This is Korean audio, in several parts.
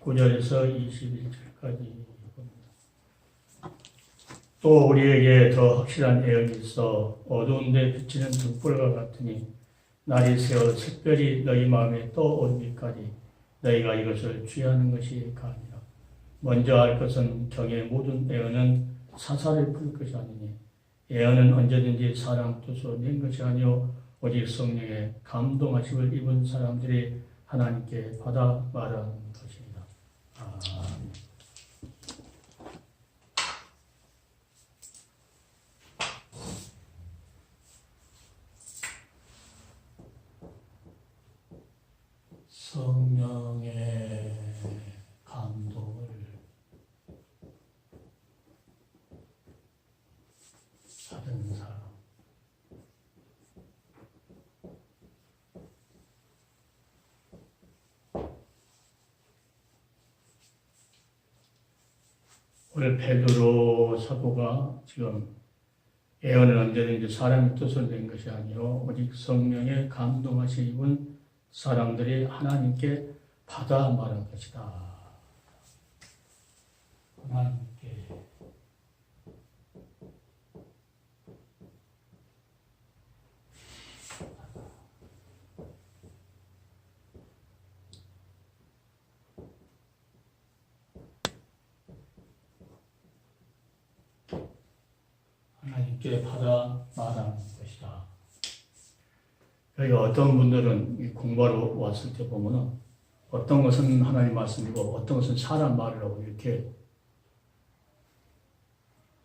19절에서 21절까지 봅니다. 또 우리에게 더 확실한 예언이 있어 어두운 데 비치는 등불과 같으니 날이 새어 특별히 너희 마음에 떠오르기까지 너희가 이것을 취하는 것이 가니라. 먼저 알 것은 경의 모든 예언은 사사를 풀 것이 아니니 예언은 언제든지 사람 뜻으로 낸 것이 아니요 오직 성령의 감동하심을 입은 사람들이 하나님께 받아 말하는 것입니다. 아멘. 성령의 감동을 받은 사람. 오늘 베드로 사도가 지금 예언은 언제든지 사람의 뜻을 낸 것이 아니요 오직 성령의 감동하시 입은 사람들이 하나님께 받아 말한 것이다. 하나님께 하나님께 받아 말하는 것이다. 그러니까 어떤 분들은 공부하러 왔을 때 보면은 어떤 것은 하나님 말씀이고 어떤 것은 사람 말이라고 이렇게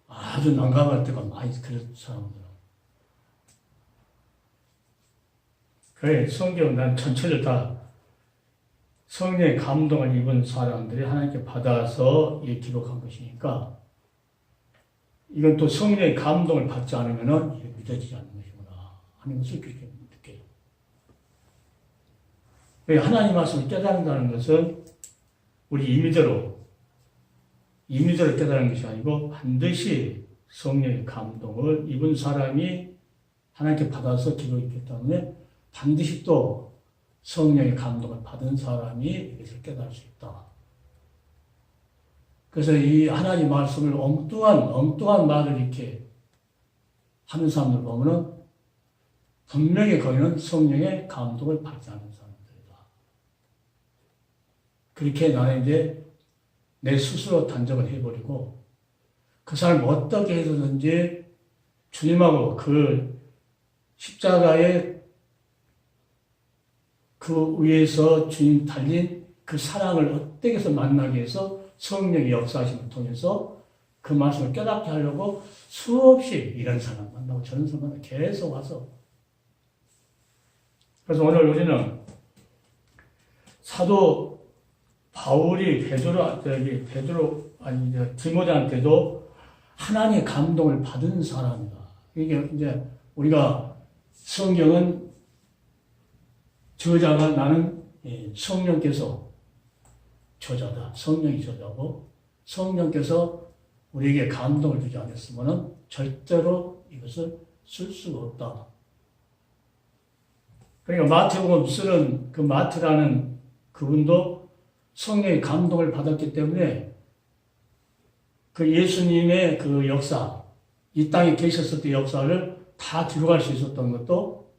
아주 난감할 때가 많이 그런 사람들은. 그래 성경은 난 전체를 다 성령의 감동을 입은 사람들이 하나님께 받아서 이 기록한 것이니까 이건 또 성령의 감동을 받지 않으면은 믿어지지 않는 것이구나 하는 것을 그렇게 느껴요. 하나님 말씀을 깨닫는다는 것은 우리 임의대로 깨닫는 것이 아니고 반드시 성령의 감동을 입은 사람이 하나님께 받아서 기록했기 때문에 반드시 또 성령의 감동을 받은 사람이 이것을 깨달을 수 있다. 그래서 이 하나님 말씀을 엉뚱한 말을 이렇게 하는 사람들 보면은 분명히 거기는 성령의 감동을 받지 않는 사람들이다. 그렇게 나는 이제 내 스스로 단정을 해버리고 그 사람을 어떻게 해서든지 주님하고 그 십자가의 그 위에서 주님 달린 그 사랑을 어떻게 해서 만나게 해서 성령의 역사하심을 통해서 그 말씀을 깨닫게 하려고 수없이 이런 사람 만나고 저런 사람 만나고 계속 와서 그래서 오늘 우리는 사도 바울이 디모데한테도 하나님의 감동을 받은 사람이다. 이게 이제 우리가 성경은 저자가 나는 성령께서 저자다. 성령이 저자고 성령께서 우리에게 감동을 주지 않았으면 절대로 이것을 쓸 수가 없다. 그러니까 마태복음 쓰는 그 마태라는 그분도 성령의 감동을 받았기 때문에 그 예수님의 그 역사, 이 땅에 계셨을 때 역사를 다 기록할 수 있었던 것도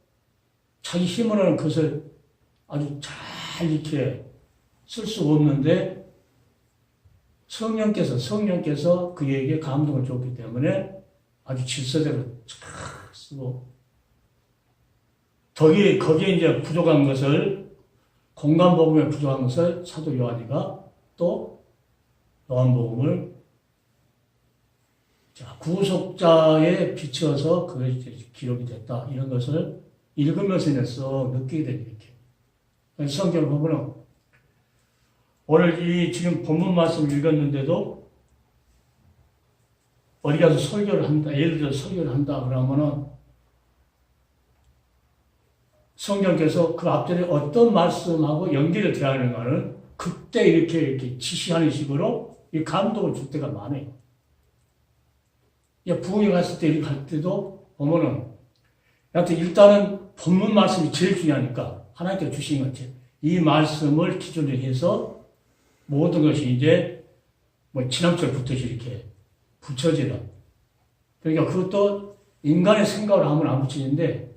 자기 힘으로는 그것을 아주 잘 이렇게 쓸 수가 없는데 성령께서 그에게 감동을 줬기 때문에 아주 질서대로 잘 쓰고 거기에 이제 부족한 것을 공간복음에 부족한 것을 사도 요한이가 또 요한복음을 구속자에 비추어서 그것이 기록이 됐다. 이런 것을 읽으면서 써 느끼게 되죠. 이렇게. 성경을 보면은 오늘 이 지금 본문 말씀을 읽었는데도 어디 가서 설교를 한다. 예를 들어서 설교를 한다. 그러면은 성경께서 그 앞전에 어떤 말씀하고 연결을 대하는가를 그때 이렇게 지시하는 식으로 이 감동을 줄 때가 많아요. 부흥회 갔을 때 이렇게 갈 때도 보면은 여하튼 일단은 본문 말씀이 제일 중요하니까 하나님께서 주신 것 이 말씀을 기준으로 해서 모든 것이 이제 뭐 진함철 붙듯이 이렇게 붙여지는. 그러니까 그것도 인간의 생각으로 하면 안 붙이는데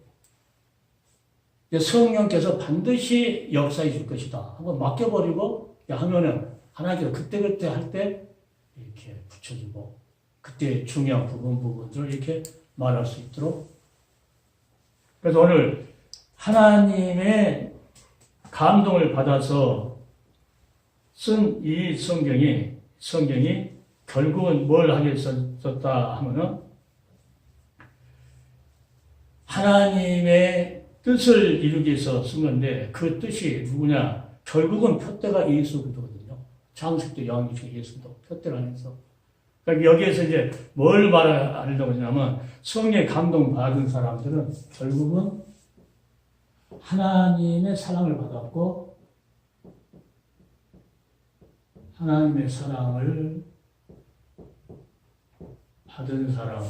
성령께서 반드시 역사해 줄 것이다. 한번 맡겨버리고 하면은 하나님께서 그때그때 할 때 이렇게 붙여주고 그때 중요한 부분들을 이렇게 말할 수 있도록. 그래서 오늘 하나님의 감동을 받아서 쓴 이 성경이 결국은 뭘 하게 썼다 하면은 하나님의 뜻을 이루기 위해서 쓴 건데 그 뜻이 누구냐? 결국은 표대가 예수 그리스도거든요. 창세기도 요한계시록 예수도 표대를 안에서. 그러니까 여기에서 이제 뭘 말하려고 하냐면 성령의 감동 받은 사람들은 결국은 하나님의 사랑을 받았고 하나님의 사랑을 받은 사람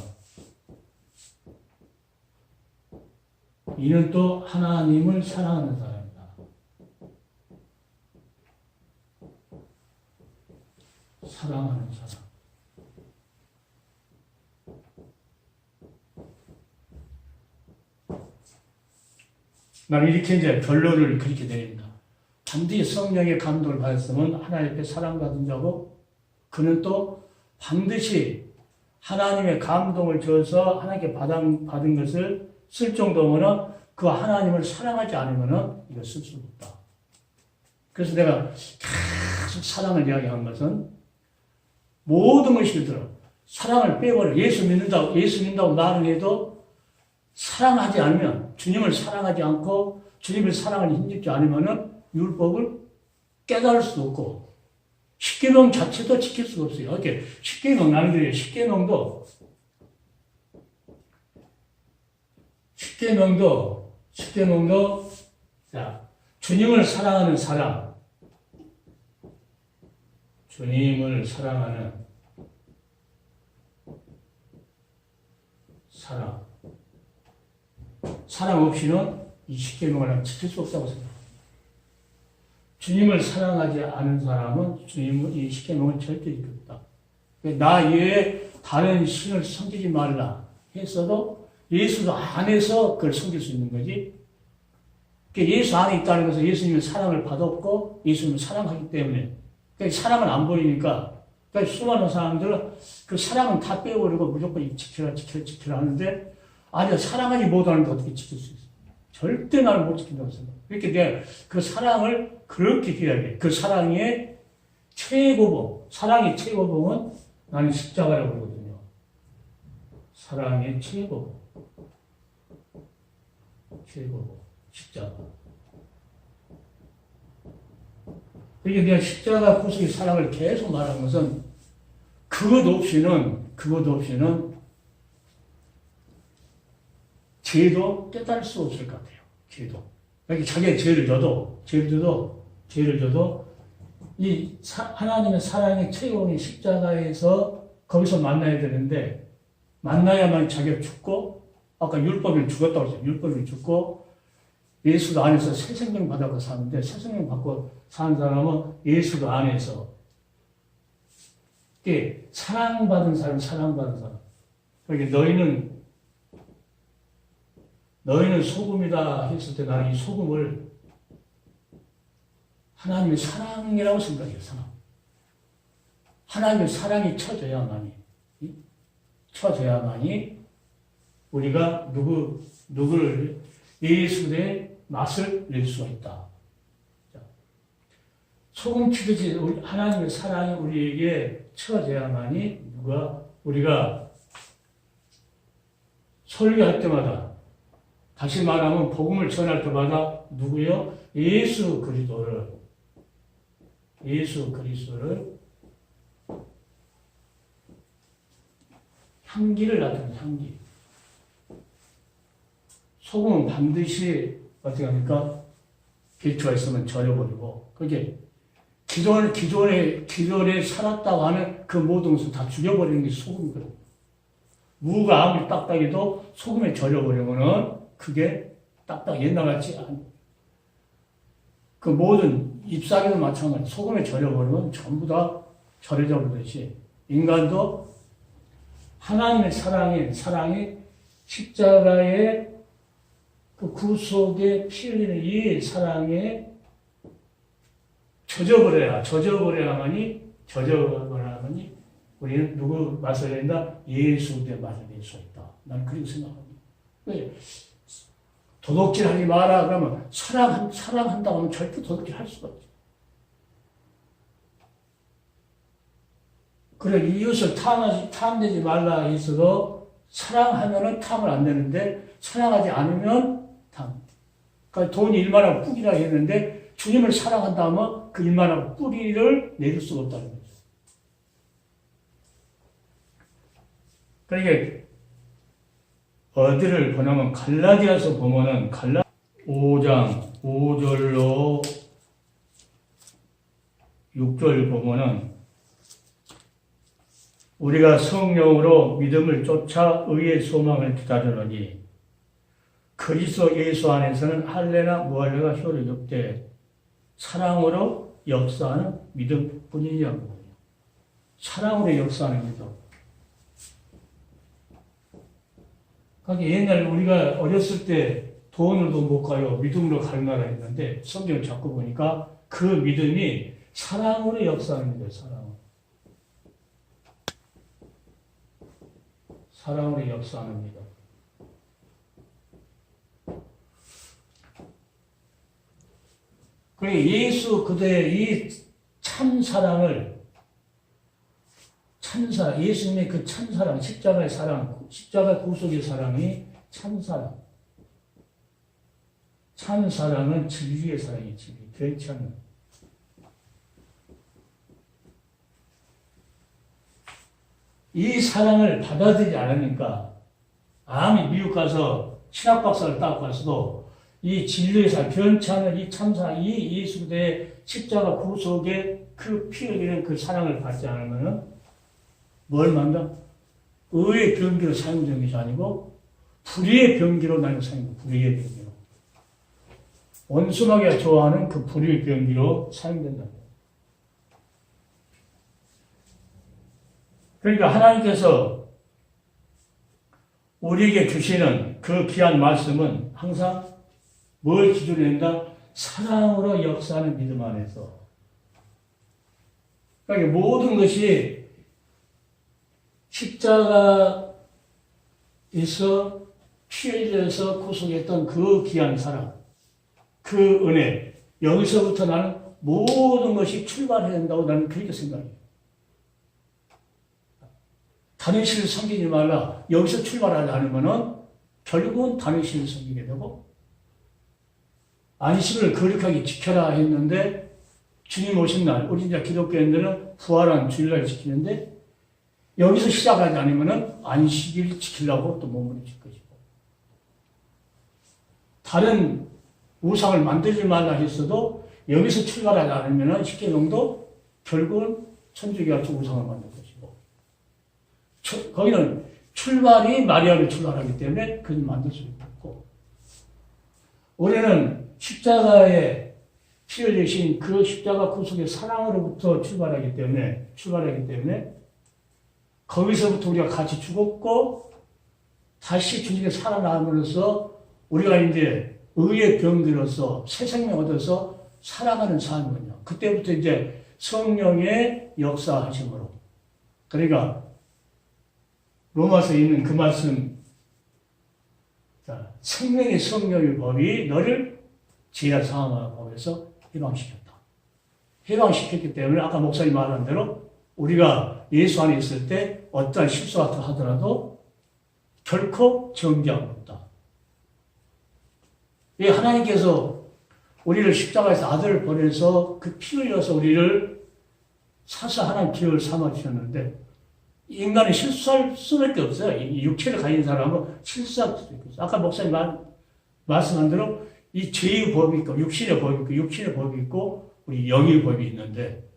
이는 또 하나님을 사랑하는 사람이다. 사랑하는 사람. 나는 이렇게 이제 결론을 그렇게 내립니다. 반드시 성령의 감동을 받았으면 하나님께 사랑받은 자고 그는 또 반드시 하나님의 감동을 줘서 하나님께 받은 것을 쓸 정도면은 그 하나님을 사랑하지 않으면은 이거 쓸 수 없다. 그래서 내가 계속 사랑을 이야기한 것은 모든 것이 들어 사랑을 빼버려. 예수 믿는다고 나는 해도 사랑하지 않으면 주님을 사랑하지 않고 주님을 사랑을 힘입지 않으면은 율법을 깨달을 수도 없고 십계명 자체도 지킬 수가 없어요. 이렇게 십계명 나는 그래요. 십계명도 자 주님을 사랑하는 사람, 주님을 사랑하는 사랑 없이는 이 십계명을 지킬 수 없다고 생각합니다. 주님을 사랑하지 않은 사람은 이 십계명을 절대 지킬 수 없다. 나 이외에 다른 신을 섬기지 말라 했어도 예수 안에서 그걸 섬길 수 있는 거지. 예수 안에 있다는 것은 예수님의 사랑을 받았고 예수님을 사랑하기 때문에 사랑은 안 보이니까 수많은 사람들은 그 사랑은 다 빼버리고 무조건 지켜라 하는데 아니야 사랑하지 못하는데 어떻게 지킬 수 있어? 절대 나를 못 지킨다고 생각해. 그렇게 내가 그 사랑을 그렇게 해야 돼. 그 사랑의 최고봉, 사랑의 최고봉은 나는 십자가라고 그러거든요. 사랑의 최고봉, 십자가. 그러니까 내가 십자가 구속의 사랑을 계속 말하는 것은 그것 없이는 죄도 깨달을 수 없을 것 같아요. 죄도. 그러니까 자기가 죄를 져도 이 하나님의 사랑의 최고봉의 십자가에서 거기서 만나야 되는데 만나야만 자기가 죽고 아까 율법은 죽었다고 했어요. 율법은 죽고 예수도 안에서 새 생명 받아서 사는데 새 생명 받고 사는 사람은 예수도 안에서 사랑받은 사람. 그러니까 너희는 소금이다 했을 때 나는 이 소금을 하나님의 사랑이라고 생각해요. 하나님의 사랑이 쳐져야만이 우리가 누구를 예수의 맛을 낼 수가 있다. 소금 치듯이 하나님의 사랑이 우리에게 쳐져야만이 우리가 설교할 때마다 다시 말하면 복음을 전할 때마다 누구요? 예수 그리스도를 향기를 나타내는 향기. 소금은 반드시 어떻게 합니까? 배추가 있으면 절여버리고 그게 기존에 살았다고 하는 그 모든 것을 다 죽여버리는 게 소금이거든요. 무가 아무리 딱딱해도 소금에 절여버리면은 그게 옛날같이 그 모든 잎사귀도 마찬가지. 소금에 절여버리면 전부 다 절여져 버리듯이 인간도 하나님의 사랑이 십자가의 그 구속에 피 흘리는 이 사랑에 젖어버려야만이 우리는 누구 맞서야 된다? 예수께 맞아야 될 수 있다. 나는 그렇게 생각합니다. 왜? 도둑질 하지 마라 그러면 사랑한다고 하면 절대 도둑질 할 수가 없죠. 그래, 이웃을 탐내지 말라 했어도 사랑하면은 탐을 안 되는데 사랑하지 않으면 탐. 그러니까 돈이 1만원 뿌리라 했는데 주님을 사랑한다면 그 1만원 뿌리를 내줄 수가 없다는 거죠. 그러니까 어디를 보냐면 갈라디아서 보면은 5장 5절로 6절 보면은 우리가 성령으로 믿음을 쫓아 의의 소망을 기다리노니 그리스도 예수 안에서는 할례나 무할례가 효력이 없되 사랑으로 역사하는 믿음뿐이냐고. 사랑으로 역사하는 믿음. 그러니까 옛날 우리가 어렸을 때 돈으로도 못 가요. 믿음으로 가는 나라 했는데 성경을 자꾸 보니까 그 믿음이 사랑으로 역사하는 거예요. 사랑으로 역사하는 믿음. 그리고 예수 그대의 이 참사랑을 예수님의 그 참사랑, 십자가의 사랑, 십자가 구속의 사랑이 참사랑. 참사랑은 진리의 사랑이 진리, 변치 않는. 이 사랑을 받아들이지 않으니까 아무리 미국 가서 신학 박사를 따고 갔어도 이 진리의 사랑, 변치 않는 이 참사랑, 이 예수 그대의 십자가 구속의 그 피 흘리는 그 사랑을 받지 않으면은 뭘 만나? 의의 병기로 사용되는 것이 아니고 불의의 병기로 나는 사용, 불의의 병기로. 원수마귀가 좋아하는 그 불의의 병기로 사용된다. 그러니까 하나님께서 우리에게 주시는 그 귀한 말씀은 항상 뭘 기준으로 한다? 사랑으로 역사하는 믿음 안에서. 그러니까 모든 것이 십자가에서 피 흘려서 구속했던 그 귀한 사랑, 그 은혜, 여기서부터 나는 모든 것이 출발해야 된다고 나는 그렇게 생각해요. 다른 신을 섬기지 말라. 여기서 출발하지 않으면은 결국은 다른 신을 섬기게 되고, 안식을 거룩하게 지켜라 했는데, 주님 오신 날, 우리 이제 기독교인들은 부활한 주일날 지키는데, 여기서 시작하지 않으면은 안식일 지키려고 또 몸을 질 것이고. 다른 우상을 만들지 말라 했어도 여기서 출발하지 않으면은 십계명도 결국은 천주교가 우상을 만들 것이고. 거기는 출발이 마리아를 출발하기 때문에 그걸 만들 수 있고. 우리는 십자가에 피 흘리신 그 십자가 구속의 사랑으로부터 출발하기 때문에 거기서부터 우리가 같이 죽었고 다시 주님께 살아남으로써 우리가 이제 의의 병기로서 새 생명 얻어서 살아가는 삶이거든요. 그때부터 이제 성령의 역사하심으로. 그러니까 로마서에 있는 그 말씀, 생명의 성령의 법이 너를 지혜와 상함의 법에서 해방시켰다. 해방시켰기 때문에 아까 목사님 말한 대로 우리가 예수 안에 있을 때 어떠한 실수 같은 하더라도 결코 정죄함 없다. 이 하나님께서 우리를 십자가에서 아들을 보내서 그 피 흘려서 우리를 사사하나님 기업을 삼아 주셨는데 인간이 실수할 수밖에 없어요. 이 육체를 가진 사람은 실수할 수도 있어요. 아까 목사님 말씀한 대로 이 죄의 법이 있고 육신의 법이 있고 우리 영의 법이 있는데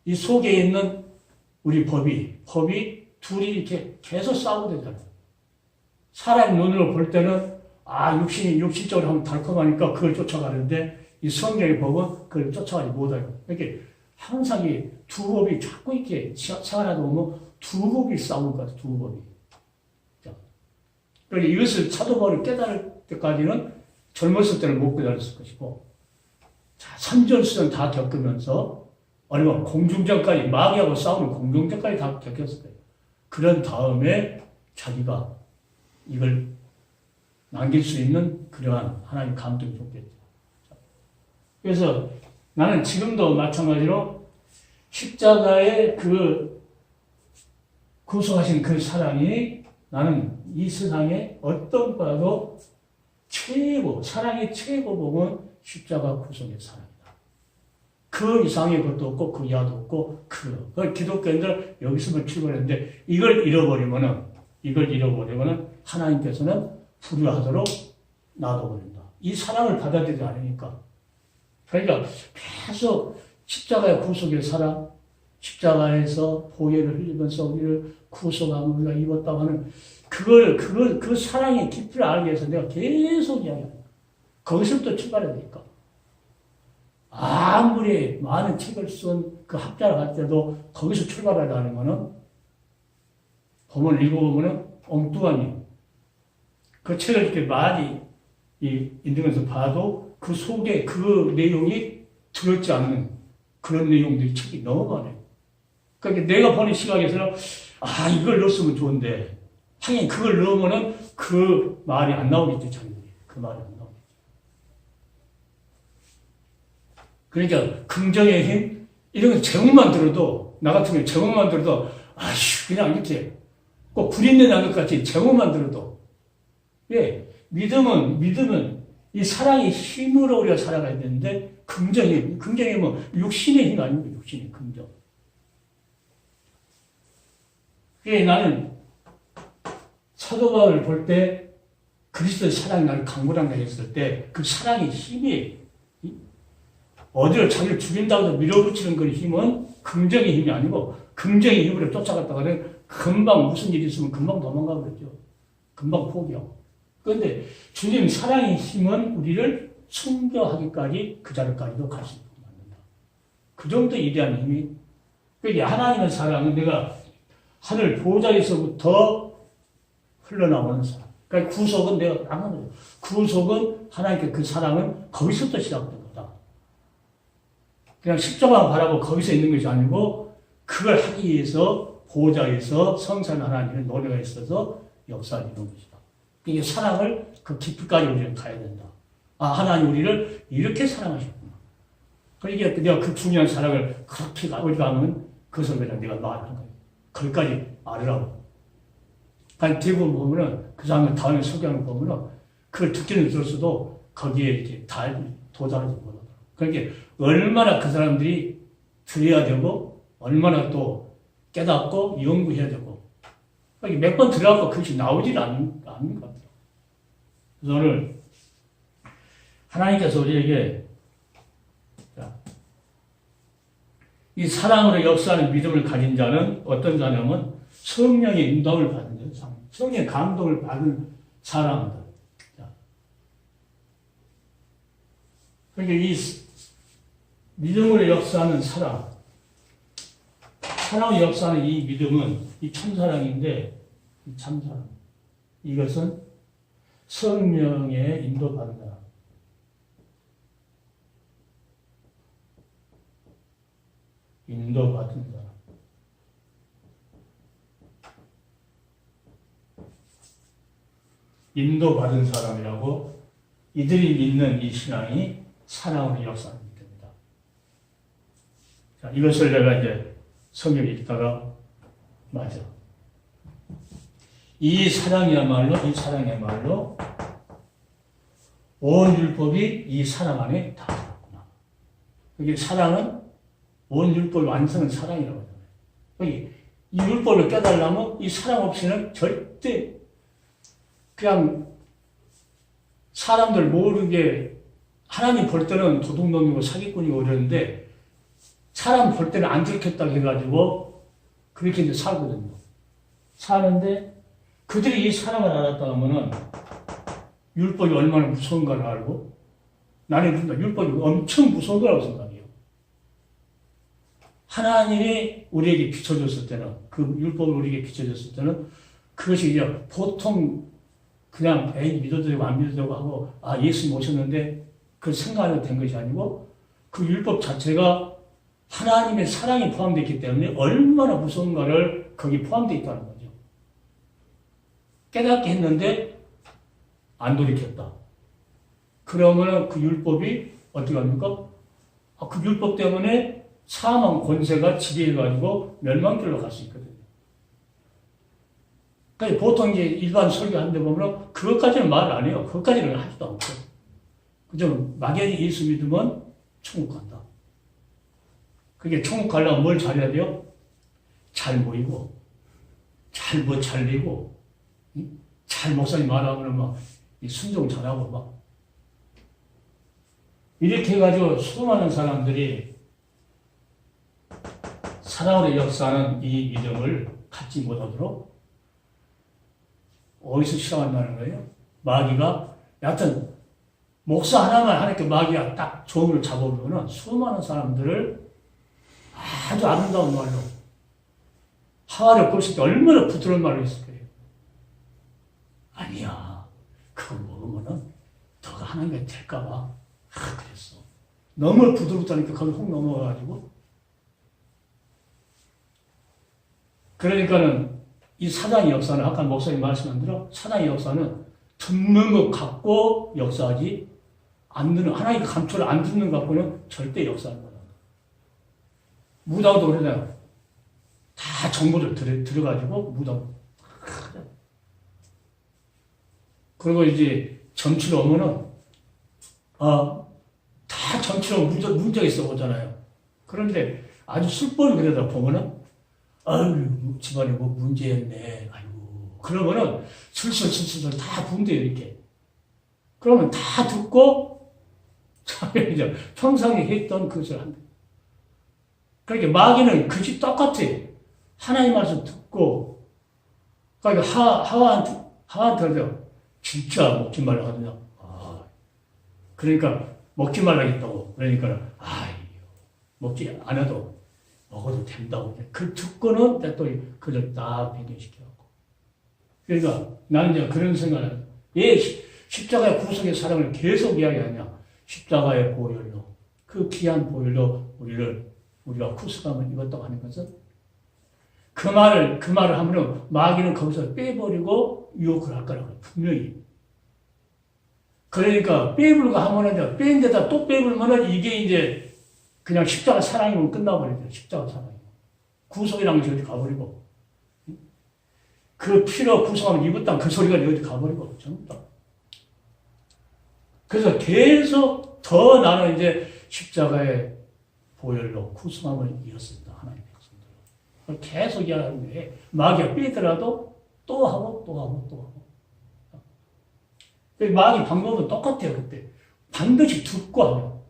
이 속에 있는 우리 법이 둘이 이렇게 계속 싸우게 되잖아요. 사람 눈으로 볼 때는 육신적으로 하면 달콤하니까 그걸 쫓아가는데 이 성경의 법은 그걸 쫓아가지 못해요. 이렇게 항상 이 두 법이 자꾸 이렇게 생활하다 보면 두 법이 싸울 것 같아요. 두 법이. 그러니까 이것을 사도바울이 깨달을 때까지는 젊었을 때는 못 깨달았을 것이고, 자, 선전수전 다 겪으면서, 아니면 공중전까지, 마귀하고 싸우는 공중전까지 다 겪었을 거예요. 그런 다음에 자기가 이걸 남길 수 있는 그러한 하나님 감동이 좋겠죠. 그래서 나는 지금도 마찬가지로 십자가의 그 구속하신 그 사랑이 나는 이 세상에 어떤 거라도 사랑의 최고 복은 십자가 구속의 사랑이다. 그 이상의 것도 없고 그 이하도 없고 그 기독교인들 여기서만 출발했는데 이걸 잃어버리면은 하나님께서는 불효하도록 놔둬버린다. 이 사랑을 받아들이지 않으니까. 그러니까 계속 십자가의 구속의 사랑, 십자가에서 보혈을 흘리면서 우리를 구속하고 우리가 입었다고 하는 그 사랑의 깊이를 알기 위해서 내가 계속 이야기합니다. 거기서부터 출발해야 되니까. 아무리 많은 책을 쓴 그 학자를 갈 때도 거기서 출발하려는 거는 본문을 읽어보면 엉뚱하니 그 책을 이렇게 많이 읽으면서 봐도 그 속에 그 내용이 들었지 않는 그런 내용들이 책이 너무 많아요. 그러니까 내가 보는 시각에서는 이걸 넣었으면 좋은데 하긴 그걸 넣으면은 그 말이 안 나오겠죠, 자기들이. 그 말이 안 나오겠죠. 그러니까 긍정의 힘 이런 거 제목만 들어도 나 같은 경우 제목만 들어도 그냥 이렇게 꼭 불있는 것 같이 제목만 들어도 믿음은 이 사랑의 힘으로 우리가 살아가야 되는데 긍정이 뭐 육신의 힘 아닙니까? 육신의 긍정. 나는 사도 바울을 볼 때 그리스도의 사랑이 나를 강구한다 했을 때 그 사랑의 힘이 어디를 자기를 죽인다고 해서 밀어붙이는 그 힘은 긍정의 힘이 아니고 긍정의 힘으로 쫓아갔다가는 금방 무슨 일이 있으면 금방 도망가 버렸죠. 금방 포기하고. 그런데 주님 사랑의 힘은 우리를 순교하기까지 그 자리까지도 갈 수 있게 만든다. 그 정도 위대한 힘이. 그러니까 하나님의 사랑은 내가 하늘 보좌에서부터 흘러나오는 사랑. 그러니까 구속은 내가 당한 거죠. 구속은 하나님께 그 사랑은 거기서부터 시작된 거다. 그냥 십자가만 바라고 거기서 있는 것이 아니고 그걸 하기 위해서 보좌에서 성산 하나님의 노래가 있어서 역사를 이룬 것이다. 이게 사랑을 그 깊이까지 우리는 가야 된다. 하나님 우리를 이렇게 사랑하셨구나. 그러니까 내가 그 중요한 사랑을 그렇게 어디 가면 그것을 그냥 내가 말하는 거예요. 거기까지 알으라고. 대부분 보면은 그 사람을 다음에 소개하는 거 보면은 그걸 듣기는 들었어도 거기에 이렇게 도달하지 못하더라고요. 그러니까 얼마나 그 사람들이 들어야 되고 얼마나 또 깨닫고 연구해야 되고 몇 번 들어가고 그것이 나오질 않는 것 같아요. 그래서 오늘 하나님께서 우리에게 이 사랑으로 역사하는 믿음을 가진 자는 어떤 자냐면 성령의 인도를 받은 자, 성령의 감동을 받은 사람들. 그러니까 이 믿음으로 역사하는 사랑으로 역사하는 이 믿음은 이 참사랑인데 이 참사랑 이것은 성령의 인도받은 사람. 인도받은 사람. 인도받은 사람이라고 이들이 믿는 이 신앙이 사랑으로 역사하는 믿음이다. 자, 이것을 내가 이제 성경에 읽다가 맞아. 이 사랑이야말로 온 율법이 이 사랑 안에 다 들었구나. 여기 사랑은 온 율법 완성은 사랑이라고 하잖아요. 여기 이 율법을 깨달으려면 이 사랑 없이는 절대 그냥 사람들 모르게 하나님 볼 때는 도둑놈이고 사기꾼이고 이러는데 사람 볼 때는 안 들켰다고 해가지고 그렇게 이제 살거든요. 사는데 그들이 이 사랑을 알았다 하면은 율법이 얼마나 무서운가를 알고 나는 율법이 엄청 무서운 거라고 생각해요. 하나님이 우리에게 비춰줬을 때는, 그 율법을 우리에게 비춰줬을 때는 그것이 이제 보통 그냥 에이 믿어도 되고 안 믿어도 되고 하고 예수님 오셨는데 그 생각하는 된 것이 아니고 그 율법 자체가 하나님의 사랑이 포함되어 있기 때문에 얼마나 무서운가를 거기 포함되어 있다는 거죠. 깨닫게 했는데 안 돌이켰다. 그러면 그 율법이 어떻게 합니까? 그 율법 때문에 사망 권세가 지배해가지고 멸망길로 갈 수 있거든요. 그러니까 보통 이제 일반 설교하는데 보면 그것까지는 말 안 해요. 그것까지는 하지도 않고. 그죠? 막연히 예수 믿으면 천국 간다. 그게 천국 가려면 뭘 잘해야 돼요? 잘 모이고, 잘 내고, 잘 목사님 말하면 막 순종 잘하고 막. 이렇게 해가지고 수많은 사람들이 사랑으로 역사하는 이 믿음을 갖지 못하도록 어디서 시작한다는 거예요? 마귀가, 여하튼, 목사 하나만 하니까 마귀가 딱 종을 잡아보면 수많은 사람들을 아주 아름다운 말로, 하와를 보실 때 얼마나 부드러운 말로 했을 거예요. 아니야. 그거 먹으면은 너가 하나님이 될까봐. 그랬어. 너무 부드럽다니까 거기 훅 넘어가가지고. 그러니까는 이 사단의 역사는 아까 목사님 말씀한 대로 사단의 역사는 듣는 것 갖고 역사하지 안 듣는, 하나님의 감초를 안 듣는 것 갖고는 절대 역사하는 거다. 무당도 그러잖아요. 다 정보를 들어가지고 무당. 그리고 이제 점치러 오면은 다 점치러 문제가 있어 오잖아요. 그런데 아주 술법을 그러다 보면은 아유 집안에 뭐 문제였네. 아이고 그러면은 슬슬 다 분대요 이렇게. 그러면 다 듣고 자기 이제 평상에 했던 그것을 한다. 그러니까 마귀는 그지 똑같아. 하나님 말씀 듣고 그러니까 하와한테 그러죠. 진짜 먹지 말라 하더냐. 그러니까 먹지 말라겠다고. 그러니까 먹지 않아도 먹어도 된다고. 그 듣고는 또 그걸 딱 변경시켜갖고. 그러니까 나는 이제 그런 생각을 왜 십자가의 구속의 사랑을 계속 이야기하냐. 십자가의 보혈로 그 귀한 보혈로 우리가 구속함을 입었다고 하는 것은 그 말을 하면은 마귀는 거기서 빼버리고 유혹을 할 거라고 분명히. 그러니까 빼불고 하면은 뺀 데다 또 빼불면은 이게 이제 그냥 십자가 사랑이면 끝나버리죠. 십자가 사랑이. 구속이라는 것이 어디 가버리고. 그 피로 구속함을 입었다 그 소리가 어디 가버리고. 전부 다. 그래서 계속 더 나는 이제 십자가의 보혈로 구속함을 이었습니다. 하나님의 백성들. 계속 이야기하는 게 마귀가 빼더라도 또 하고. 마귀 방법은 똑같아요, 그때. 반드시 듣고 하면.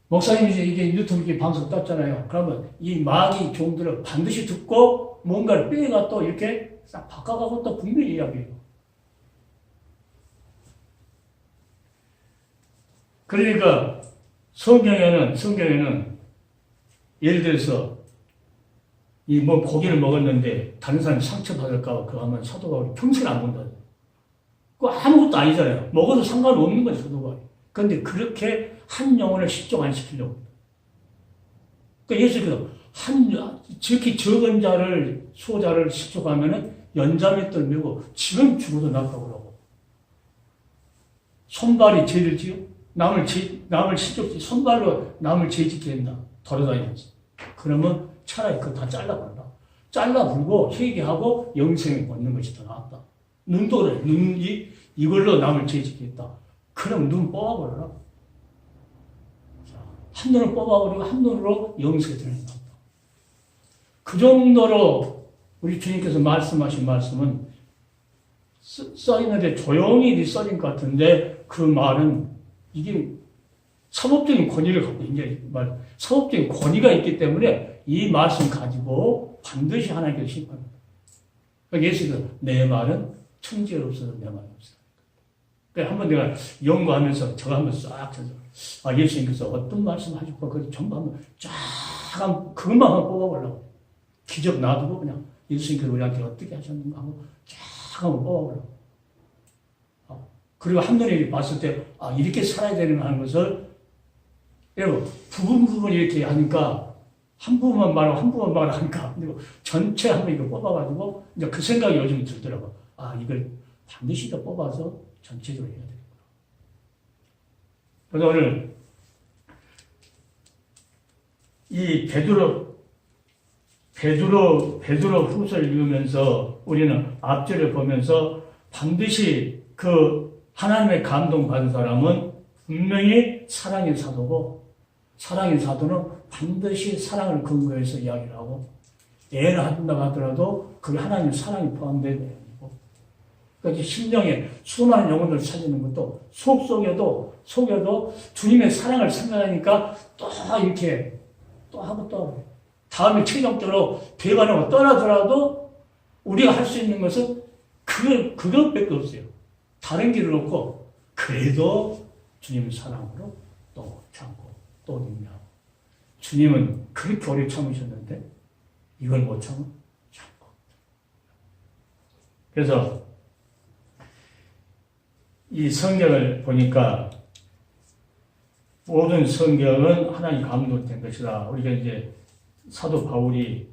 목사님이 이게 유튜브 이렇게 방송 떴잖아요. 그러면 이 마귀 종들을 반드시 듣고 뭔가를 빼가 또 이렇게 싹 바꿔가고 또 분명히 이야기해요. 그러니까 성경에는 예를 들어서 이 뭐 고기를 먹었는데 다른 사람이 상처받을까 그거 하면 사도 바울이 평생 안 본다. 그거 아무것도 아니잖아요. 먹어도 상관없는 거죠, 사도 바울이. 그런데 그렇게 한 영혼을 실종 안 시키려고. 그러니까 예수께서 지극히 적은 자를, 수호자를 실족하면은 연자맷돌 메고 지금 죽어도 낫다고 그러고. 손발이 죄를 지어? 남을 실족지, 손발로 남을 죄짓게 한다. 돌아다니면서. 그러면 차라리 그거 다 잘라버려라. 잘라불고 회개하고 영생을 얻는 것이 더 낫다. 눈도 그래. 이걸로 남을 죄짓겠다. 그럼 눈 뽑아버려라. 한 눈을 뽑아버리고 한 눈으로 영생에 들어간다. 그 정도로 우리 주님께서 말씀하신 말씀은 써있는데 조용히 써진 것 같은데 그 말은 이게 사법적인 권위를 갖고 사법적인 권위가 있기 때문에 이 말씀 가지고 반드시 하나님께서 심판합니다. 그러니까 예수께서 내 말은 천지에 없어도 내 말이 없어요. 한번 내가 연구하면서 저거 한번 싹 찾아. 예수님께서 어떤 말씀 하셨고, 그 전부 한번 쫙, 그것만 한번 뽑아보려고. 기적 놔두고 그냥 예수님께서 우리한테 어떻게 하셨는가 하고 쫙 한번 뽑아보려고. 그리고 한눈에 봤을 때, 이렇게 살아야 되는 하는 것을, 여러분, 부분 이렇게 하니까, 한 부분만 말하고 한 부분만 말하니까, 그리고 전체 한번 이거 뽑아가지고, 이제 그 생각이 요즘 들더라고. 이걸 반드시 더 뽑아서 전체적으로 해야 되겠구나. 그래서 오늘, 이 베드로 후서를 읽으면서 우리는 앞절을 보면서 반드시 그 하나님의 감동받은 사람은 분명히 사랑의 사도고, 사랑의 사도는 반드시 사랑을 근거해서 이야기를 하고, 애를 한다고 하더라도 그게 하나님의 사랑이 포함되는 내용이고, 그러니까 심령에 수많은 영혼을 살리는 것도 속에도 주님의 사랑을 생각하니까 또 이렇게 또 하고 또 하고, 다음에 최종적으로 배반하고 떠나더라도 우리가 할 수 있는 것은 그것밖에 없어요. 다른 길은 없고, 그래도 주님의 사랑으로 또 참고 또 능력하고. 주님은 그렇게 오래 참으셨는데 이걸 못 참고. 그래서 이 성경을 보니까 모든 성경은 하나님 감동된 것이다. 우리가 이제 사도 바울이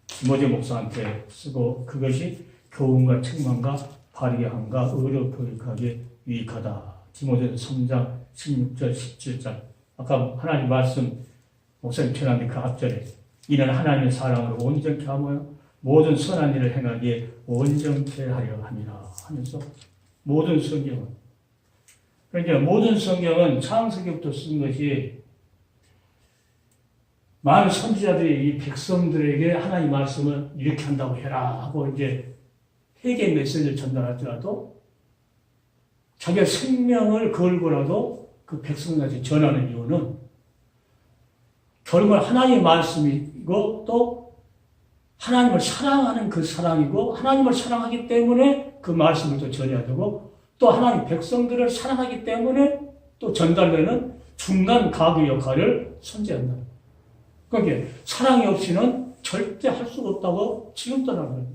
디모데 목사한테 쓰고, 그것이 교훈과 책망과 바르게 함과 의로 교육하기에 유익하다. 디모데서 3장 16절 17절. 아까 하나님 말씀 목사님 전하는 그 앞절에, 이는 하나님의 사랑으로 온전케 하며 모든 선한 일을 행하기에 온전케 하려 함이라 하면서, 모든 성경은, 그러니까 모든 성경은 창세기부터 쓴 것이, 많은 선지자들이 이 백성들에게 하나님 말씀을 이렇게 한다고 해라 하고 이제 회개 메시지를 전달하더라도 자기가 생명을 걸고라도 그 백성들한테 전하는 이유는 결국 하나님의 말씀이고, 또 하나님을 사랑하는 그 사랑이고, 하나님을 사랑하기 때문에 그 말씀을 또 전해야 되고, 또 하나님 백성들을 사랑하기 때문에 또 전달되는 중간 가구 역할을 선제한다. 그러니까 사랑이 없이는 절대 할 수가 없다고 지금 떠나는 거예요.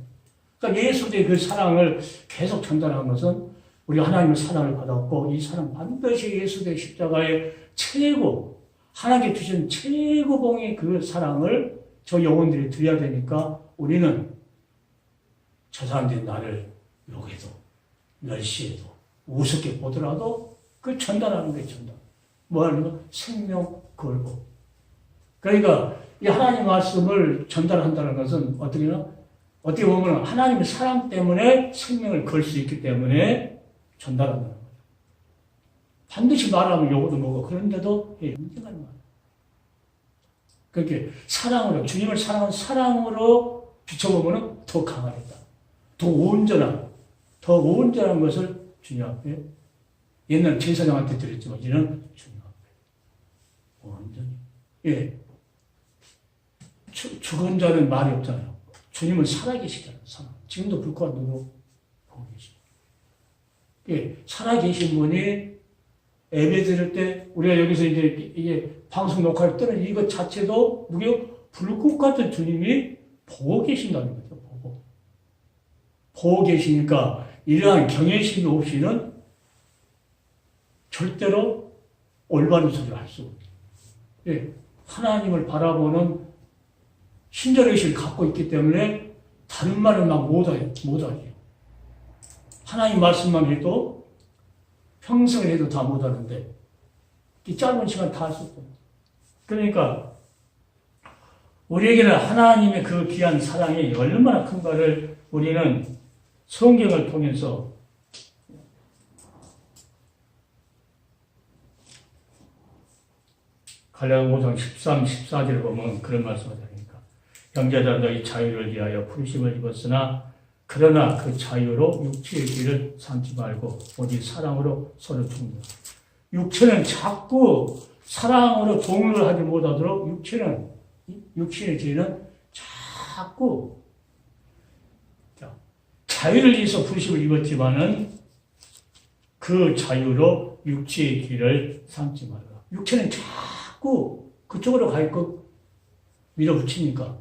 그러니까 예수의 그 사랑을 계속 전달한 것은 우리가 하나님의 사랑을 받았고, 이 사랑 반드시 예수의 십자가의 최고, 하나님께 주신 최고봉의 그 사랑을 저 영혼들이 드려야 되니까, 우리는 저 사람들이 나를 욕해도 멸시해도 우습게 보더라도 그 전달하는 게 전달. 뭐 하는 거? 생명 걸고. 그러니까 이 하나님 말씀을 전달한다는 것은 어떻게 보면 하나님의 사랑 때문에 생명을 걸 수 있기 때문에 전달한다는 거죠. 반드시 말하면 요거도 뭐고, 그런데도 인정하는 거예요. 그렇게 사랑으로, 주님을 사랑하는 사랑으로 비춰보면 더 강하겠다. 더 온전한 것을 주님 앞에, 옛날 제사장한테 드렸지만 이제는 주님 앞에 온전히. 예. 죽은 자는 말이 없잖아요. 주님은 살아계시잖아요. 지금도 불꽃 누구 보고 계시죠. 예. 살아계신 분이 예배 드릴 때, 우리가 여기서 이게 방송 녹화를 뜨는 이것 자체도 무려 불꽃 같은 주님이 보고 계신다는 거죠. 보고 계시니까 이러한 경외심이 없이는 절대로 올바른 소리를 할 수 없어요. 예. 하나님을 바라보는 신절의식을 갖고 있기 때문에 다른 말을 막 못하죠. 하나님 말씀만 해도 평생을 해도 다 못하는데, 이 짧은 시간 다 할 수 없어요. 그러니까 우리에게는 하나님의 그 귀한 사랑이 얼마나 큰가를 우리는 성경을 통해서 갈라디아 5장 13, 14절을 보면 그런 말씀을 하니까, 형제들아 너희 자유를 위하여 부르심을 입었으나 그러나 그 자유로 육체의 길을 삼지 말고 오직 사랑으로 서로 돕니다. 육체는 자꾸 사랑으로 동요를 하지 못하도록 육체의 길은 자꾸 자유를 위해서 부르심을 입었지만은 그 자유로 육체의 길을 삼지 말라. 육체는 자꾸 그쪽으로 가 있고 밀어붙이니까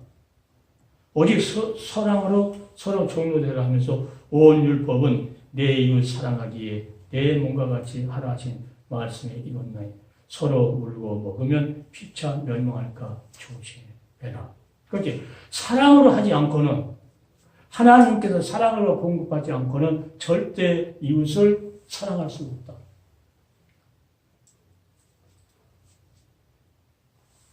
오직 사랑으로 서로 종로대로 하면서 온 율법은 내 이웃 사랑하기에 내 몸과 같이 하라 하신 말씀에 이뤘나니 서로 울고 먹으면 피차 멸망할까 조심해라. 그렇지. 사랑으로 하지 않고는 하나님께서 사랑으로 공급하지 않고는 절대 이웃을 사랑할 수 없다.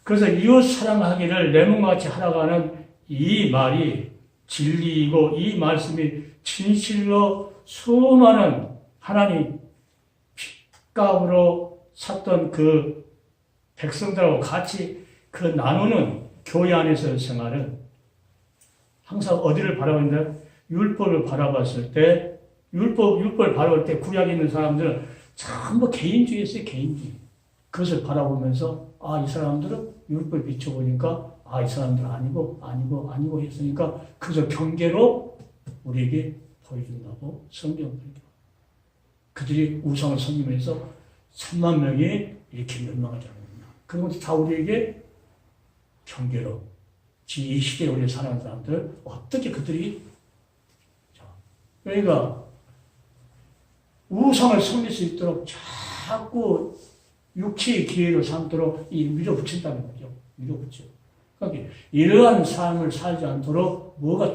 그래서 이웃 사랑하기를 내 몸과 같이 하라고 하는 이 말이 진리이고 이 말씀이 진실로 수많은 하나님 핏값으로 샀던 그 백성들하고 같이 그 나누는 교회 안에서의 생활은 항상 어디를 바라보는데 율법을 바라봤을 때 율법을 바라볼 때 구약에 있는 사람들은 전부 개인주의였어요. 개인주의. 그것을 바라보면서 이 사람들은 율법을 비춰보니까 이 사람들은 아니고 했으니까 그래서 경계로 우리에게 보여준다고 성경을 보여줘. 그들이 우상을 섬기면서 3만 명이 이렇게 멸망하지 않았나. 그런 것도 다 우리에게 경계로 이 시대에 우리 사는 사람들 어떻게 그들이 그러니까 우상을 섬길 수 있도록 자꾸 육체의 기회를 삼도록 밀어붙인다는 거죠. 밀어붙여. 그러니까 이러한 삶을 살지 않도록 뭐가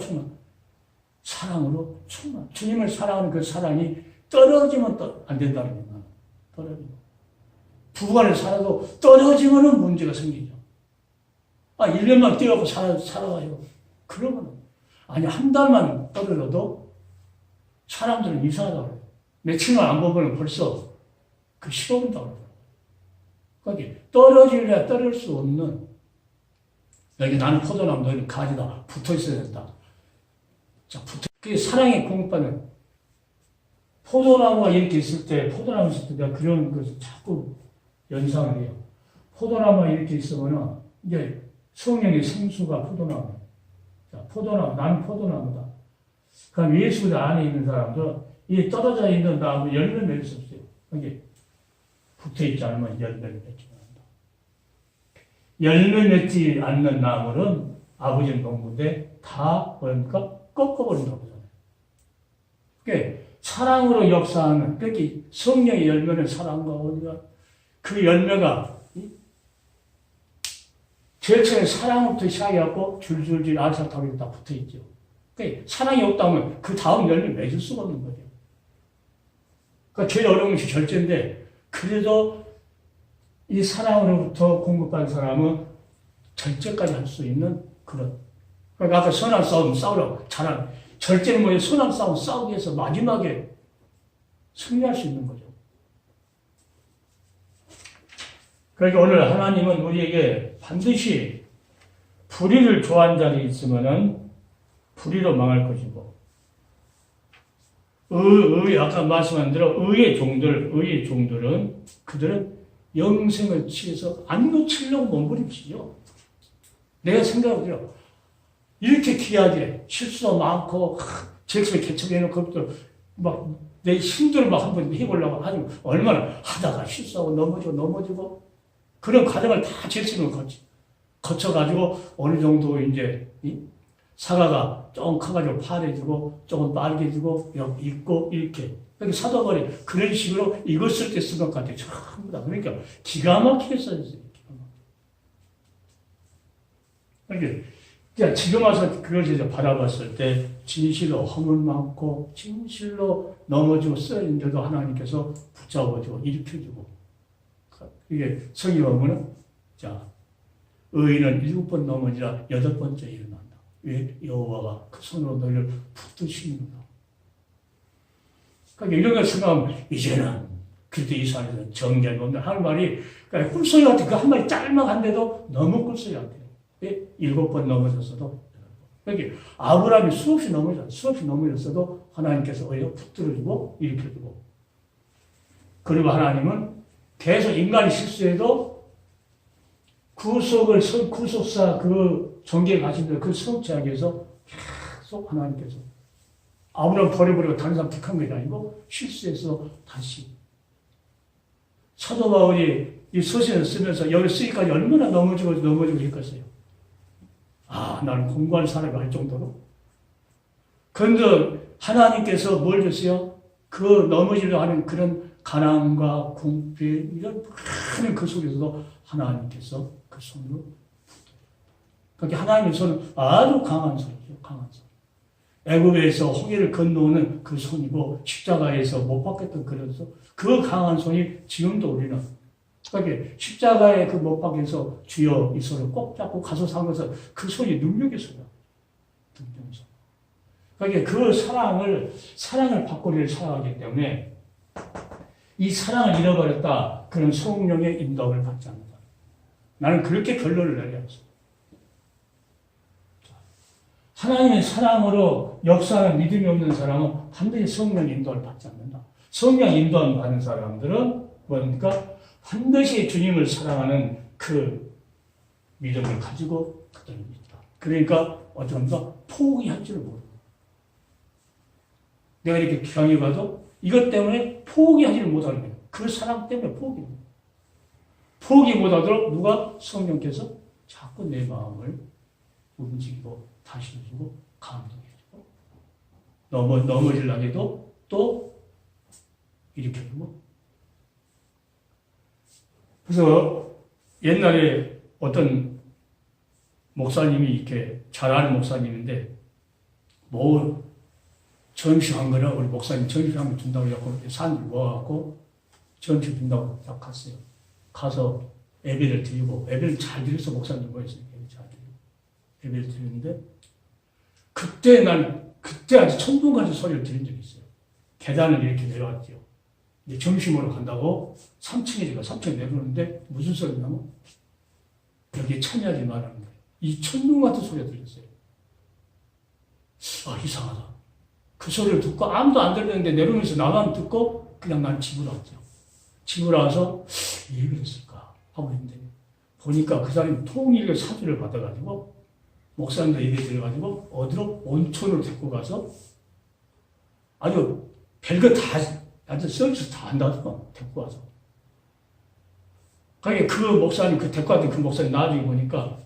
사랑으로 충만. 주님을 사랑하는 그 사랑이 떨어지면 안 된다는 거예요. 떨어지면. 부관을 살아도 떨어지면 문제가 생기죠. 1년만 뛰어가고 살아가요. 그러면 한 달만 떨어져도 사람들은 이상하다고 그래요. 며칠만 안 보면 벌써 그 싫어온다고 그래요. 그러니까 떨어질래야 떨어질 수 없는 여기 나는 포도나무 너희는 가지다 붙어 있어야 된다. 자, 그게 사랑에 공급받는 포도나무가 이렇게 있을 때 내가 그런 것을 자꾸 연상을 해요. 포도나무가 이렇게 있으면은 이제 성령의 생수가 포도나무. 자, 나는 포도나무다. 그럼 예수 안에 있는 사람들은 이 떨어져 있는 나무 열매 맺을 수 없어요. 이게 붙어 있지 않으면 열매를 맺지 않는다. 열매 맺지 않는 나무는 아버지는 농부인데 다 뭐니까 꺾어버린다고 하잖아요. 그러니까 사랑으로 역사하는 그렇게 성령의 열매는 사랑과 온유가 그 열매가 제일 처음에 사랑부터 시작해갖고 줄줄줄 알사탕이 다 붙어있죠. 그러니까 사랑이 없다면 그 다음 열매 맺을 수가 없는 거죠. 그러니까 제일 어려운 것이 절제인데 그래도 이 사랑으로부터 공급받은 사람은 절제까지 할 수 있는 그런. 그러니까 아까 선한 싸움 싸우라고 잘한 절제는 뭐예요? 선한 싸움 싸우기 위해서 마지막에 승리할 수 있는 거죠. 그러니까 오늘 하나님은 우리에게 반드시 불의를 좋아하는 자들이 있으면은 불의로 망할 것이고, 아까 말씀한 대로 의의 종들은 그들은 영생을 취해서 안 놓치려고 몸부림치죠. 내가 생각해요. 이렇게 귀하게 실수도 많고, 잭스를 개척해놓고, 내 힘들을 한번 해보려고 하지만, 얼마나 하다가 실수하고 넘어지고, 그런 과정을 다 잭스는 거쳐가지고, 어느 정도 이제, 사과가 조금 커가지고 파래지고, 조금 빨개지고, 익고, 이렇게. 그러니까 사도벌이 그런 식으로 익었을 때 쓴 것 같아요. 전부 다. 그러니까 기가 막히게 써졌어요. 그러니까 지금 와서 그걸 이제 바라봤을 때 진실로 허물 많고 진실로 넘어지고 쓰러진데도 하나님께서 붙잡아주고 일으켜주고 이게 성경 보면은 자 의인은 7번 넘어지라 8번째 일어난다. 왜? 여호와가 그 손으로 너희를 붙드시는구나. 그러니까 이런 걸 생각하면 이제는 그때 이스라엘에서 정죄한 놈들 하는 말이 그러니까 꿀소리 같은 그 한 마리 짤막한데도 너무 꿀소리 같아요. 7번 넘어졌어도 여기 아브라함이 수없이 넘어졌어도 하나님께서 오히려 붙들어주고 일으켜주고 그리고 하나님은 계속 인간이 실수해도 구속사 그 정계에 가신 그 성취하기 위해서 계속 하나님께서 아무나 버려버리고 다른 사람 택한 게 아니고 실수해서 다시. 사도 바울이 이 서신을 쓰면서 여기 쓰기까지 얼마나 넘어지고 있겠어요. 나는 공부하는 사람이 할 정도로. 그런데 하나님께서 뭘 줬어요? 그 넘어지려 하는 그런 가난과 궁핍 이런 많은 그 속에서도 하나님께서 그 손으로 그러니까 하나님의 손은 아주 강한 손이죠. 강한 손. 애굽에서 홍해를 건너오는 그 손이고 십자가에서 못 박혔던 그런 손. 그 강한 손이 지금도 우리는 그러니까 십자가에 그 못 박혀서 주여 이 손을 꼭 잡고 가서 산 것은 그 손이 능력의 손이야. 능력의 손. 그러니까 그 사랑을 받고 우리를 사랑하기 때문에 이 사랑을 잃어버렸다. 그런 성령의 인도를 받지 않는다. 나는 그렇게 결론을 내려야 했어. 하나님의 사랑으로 역사하는 믿음이 없는 사람은 반드시 성령의 인도를 받지 않는다. 성령 인도를 받는 사람들은 뭡니까? 반드시 주님을 사랑하는 그 믿음을 가지고 그들은 있다. 그러니까 어쩌면서 포기할 줄을 모른다. 내가 이렇게 귀향에 가도 이것 때문에 포기하지를 못하는 거예요. 그 사랑 때문에 포기 못하도록 누가 성령께서 자꾸 내 마음을 움직이고 다시 해주고 감동해주고 넘어지려고 해도 또 일으켜주고. 그래서 옛날에 어떤 목사님이 이렇게 잘 아는 목사님인데 뭐 점심한 거라 우리 목사님 점심한 거 준다고 해서 산을 모아갖고 점심 준다고 딱 갔어요. 가서 예배를 드리고 예배를 잘 드려서 목사님 모였어요. 예배를 드리는데 그때 아주 천둥같은 소리를 들은 적이 있어요. 계단을 이렇게 내려왔죠. 이제 점심으로 간다고 3층이니까 3층에 내려오는데 무슨 소리냐면 여기 참여하지 말라는 거예요. 이 천둥같은 소리가 들렸어요. 이상하다. 그 소리를 듣고 아무도 안 들렸는데 내려오면서 나만 듣고 그냥 난 집으로 왔죠. 집으로 와서 왜 그랬을까 하고 있는데 보니까 그 사람이 통일의 사주를 받아가지고 목사님도 예배 드려가지고 어디로 온천으로 데리고 가서 아주 별거 다 아주 서비스 다 한다더만 데리고 와서. 그러니까 그 목사님 그 데리고 왔던 그 목사님 나중에 보니까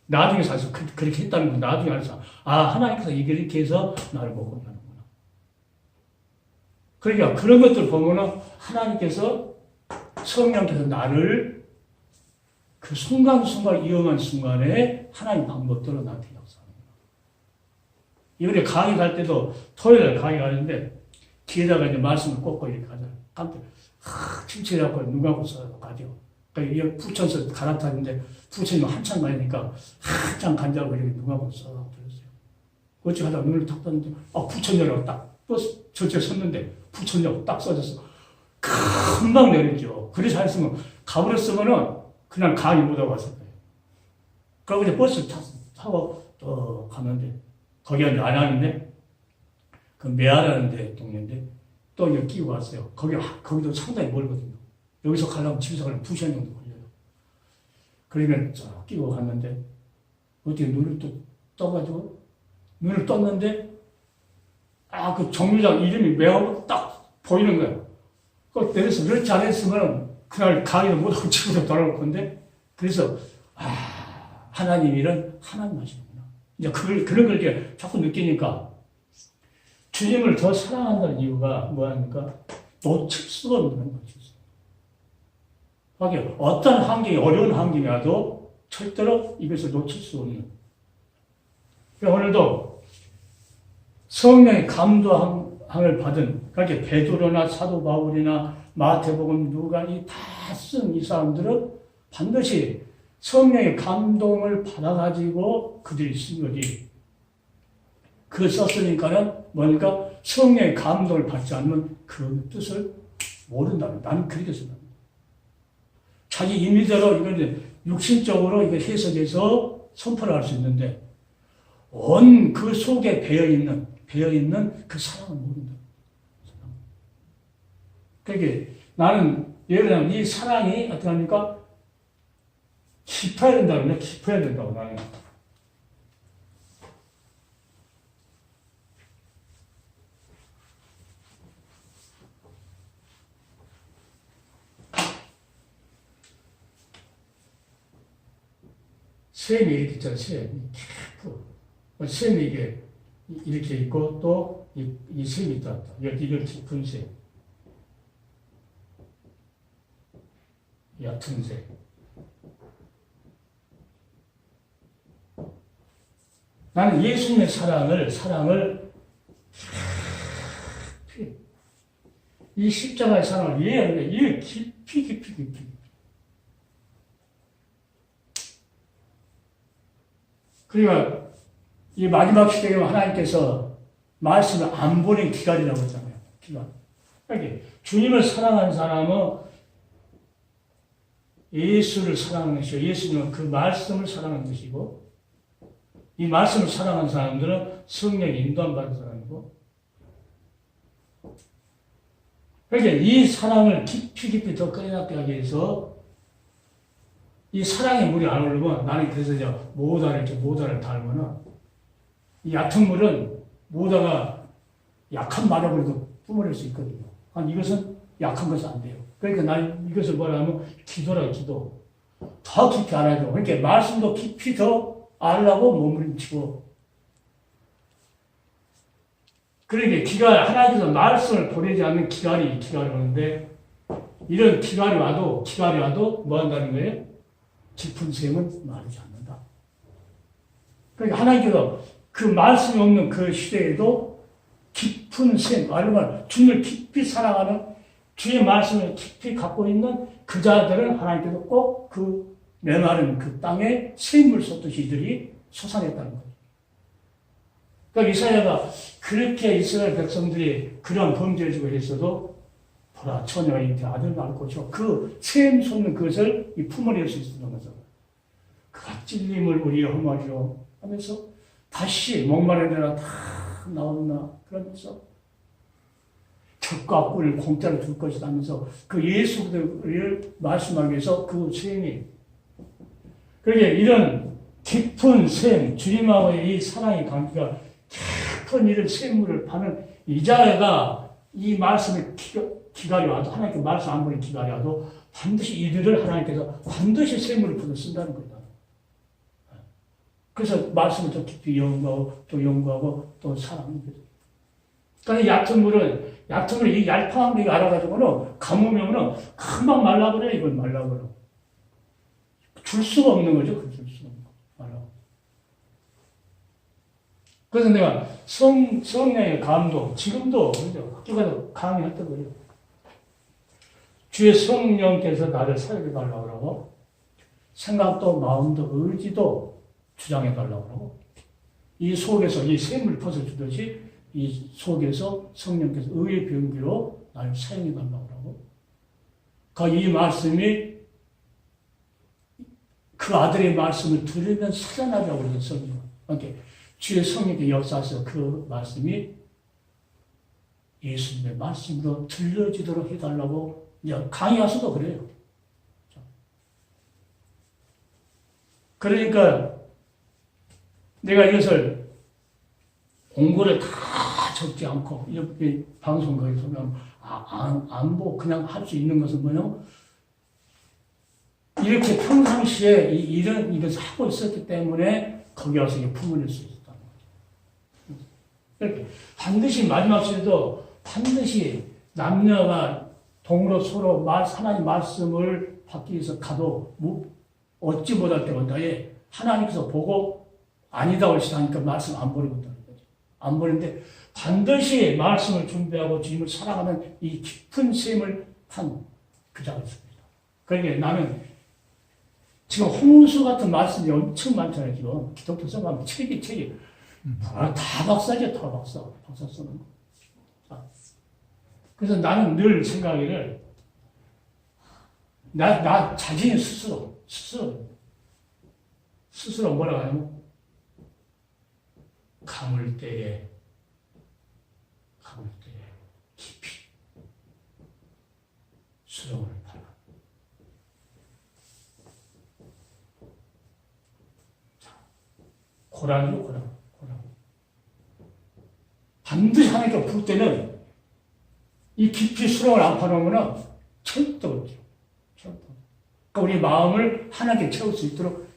나중에 사실 그렇게 했다는 건 나중에 알아서 하나님께서 이렇게 해서 나를 먹고 하는구나. 그러니까 그런 것들 보면은 하나님께서 성령께서 나를 그 순간순간 위험한 순간에 하나님 방법대로 나한테 역사하는 거야. 이번에 강의 갈 때도 토요일에 강의 가는데 뒤에다가 이제 말씀을 꽂고 이렇게 가잖아요. 깜짝 침체해갖고 눈 감고 써서 가죠. 그러니까 부천서 갈아타는데 부천이 한참 가니까 한참 간다고 이렇게 눈 감고 써서 들었어요. 어찌 하다가 눈을 탁 떴는데 부천역이라고 딱 버스 저쪽에 섰는데 부천역 딱 써졌어. 금방 내렸죠. 그래서 안 했으면 가버렸으면은 그냥 강의 못하고 왔을 거예요. 그러고 이제 버스 타고 또 갔는데, 거기가 이제 안양인데, 그 매화라는 데 동네인데, 또 이거 끼고 갔어요. 거기도 상당히 멀거든요. 여기서 가려면 집에서 가려면 2시간 정도 걸려요. 그러니까 쫙 끼고 갔는데, 어떻게 눈을 또 떠가지고, 눈을 떴는데, 그 정류장 이름이 매화로 딱 보이는 거예요. 그래서 그렇지 않았으면, 그날 강의를 못하고 집으로 돌아올 건데, 그래서, 하나님 일은 하나님 하시는구나. 이제 그런 걸 이제 자꾸 느끼니까, 주님을 더 사랑한다는 이유가 뭐합니까? 놓칠 수가 없는 거죠. 하긴, 어떤 환경이, 어려운 환경이라도 절대로 이것을 놓칠 수 없는. 그러니까 오늘도 성령의 감동함을 받은, 그렇게 베드로나 사도 바울이나 마태복음 누가니 다 쓴 이 사람들은 반드시 성령의 감동을 받아가지고 그들이 쓴 거지. 그 썼으니까는 뭔가 성령의 감동을 받지 않으면 그 뜻을 모른다는, 나는 그렇게 생각합니다. 자기 임의대로 이걸 이제 육신적으로 이걸 해석해서 선포를 할 수 있는데, 온 그 속에 배어있는 그 사랑을 모른다. 그러니까 나는 예를 들면 이 사랑이 어떻게 합니까? 깊어야 된다고, 깊어야 된다고 나는. 셈이 이렇게 있잖아요. 셈. 셈이 이게 이렇게 있고 또 이 셈이 있다. 이걸 깊은 셈. 얕은 셈. 나는 예수님의 사랑을 이 십자가의 사랑을 이해하는데 깊이. 그러니까 이 마지막 시대에 하나님께서 말씀을 안 보낸 기간이라고 했잖아요. 기간. 그러니까 주님을 사랑하는 사람은 예수를 사랑하는 것이고 예수님은 그 말씀을 사랑하는 것이고 이 말씀을 사랑하는 사람들은 성령의 인도함 받은 사람이고 그러니까 이 사랑을 깊이 더 꺼내놨게 하기 위해서 이 사랑의 물이 안 오르면 나는 그래서 이제 모다를 달면은 이 얕은 물은 모다가 약한 마력으로도 뿜어낼 수 있거든요. 이것은 약한 것은 안 돼요. 그러니까 나는 이것을 뭐라 하면 기도라 기도. 더 깊이 알아야 돼요. 그러니까 말씀도 깊이 더 알라고 몸부림치고 그러니까 하나님께서 말씀을 보내지 않는 기갈이 오는데 이런 기갈이 와도 뭐 한다는 거예요? 깊은 셈은 마르지 않는다. 그러니까 하나님께서 그 말씀이 없는 그 시대에도 깊은 셈, 말하면 주님을 깊이 사랑하는 주의 말씀을 깊이 갖고 있는 그 자들은 하나님께서 꼭 그 메마른 그 땅에 샘물 쏟듯이 이들이 솟아냈다는 거죠. 그러니까 이사야가 그렇게 이스라엘 백성들이 그런 범죄를 지고 했어도 보라 처녀가 이렇게 아들 낳을 것이고 그 샘 솟는 그것을 이 품어낼 수 있었던 거죠. 그가 찔림을 우리의 험하리로 하면서 다시 목마른 데나 다 나오나 그러면서 젖과 꿀을 공짜로 줄 것이다 하면서 그 예수를 말씀하기 위해서 그 샘이 그러게 이런 깊은 샘 주님하고의 이 사랑의 관계가 깊은 이런 샘물을 파는 이자가 이 말씀의 기갈이 와도 하나님께 말씀 안 보는 기갈이 와도 반드시 이들을 하나님께서 반드시 샘물을 풀어 쓴다는 거다. 그래서 말씀을 더 깊이 연구하고 또 사랑하는 거죠. 그러니까 얕은 물을 이 얄팍한 거 알아가지고는 가뭄이면은 금방 말라버려 이걸 말라버려. 줄 수가 없는 거죠. 줄 수가 없는 거. 말라. 그래서 내가 성령의 감동 지금도 학교 가서 강의했던 거예요. 주의 성령께서 나를 사역해 달라고 그러고 생각도 마음도 의지도 주장해 달라고 그러고 이 속에서 이 샘을 퍼져주듯이 이 속에서 성령께서 의의 병기로 나를 사용해 달라고 그러고 이 말씀이 그 아들의 말씀을 들으면 살아나자고 그래서 성령. 그러니까 주의 성령의 역사에서 그 말씀이 예수님의 말씀으로 들려지도록 해달라고 강의하셔도 그래요. 그러니까 내가 이것을 공부를 다 적지 않고 이렇게 방송 거기서 보면 안 보고 그냥 할 수 있는 것은 뭐냐면 이렇게 평상시에 이것을 하고 있었기 때문에 거기 와서 품어낼 수 있었다는 거죠. 이렇게 반드시 마지막 시대도 반드시 남녀가 동으로 서로 하나님 말씀을 받기 위해서 가도 얻지 못할 때마다에 하나님께서 보고 아니다 올시다니까 말씀 안 버리고 있다는 거죠. 안 버리는데 반드시 말씀을 준비하고 주님을 사랑하는 이 깊은 셈을 판 그 자가 있습니다. 그러니까 나는 지금 홍수 같은 말씀이 엄청 많잖아요. 지금 기독교 성가면 책이 다 박사죠. 다 박사 쓰는 거. 자, 그래서 나는 늘 생각하기를 나 자신 스스로 뭐라고 하냐면 감을 때에 깊이 수렁을 파라. 고랑이요, 고랑. 반드시 하나님께 부를 때는 이 깊이 수렁을 안 파놓으면 절대 없죠. 그러니까 우리 마음을 하나님께 채울 수 있도록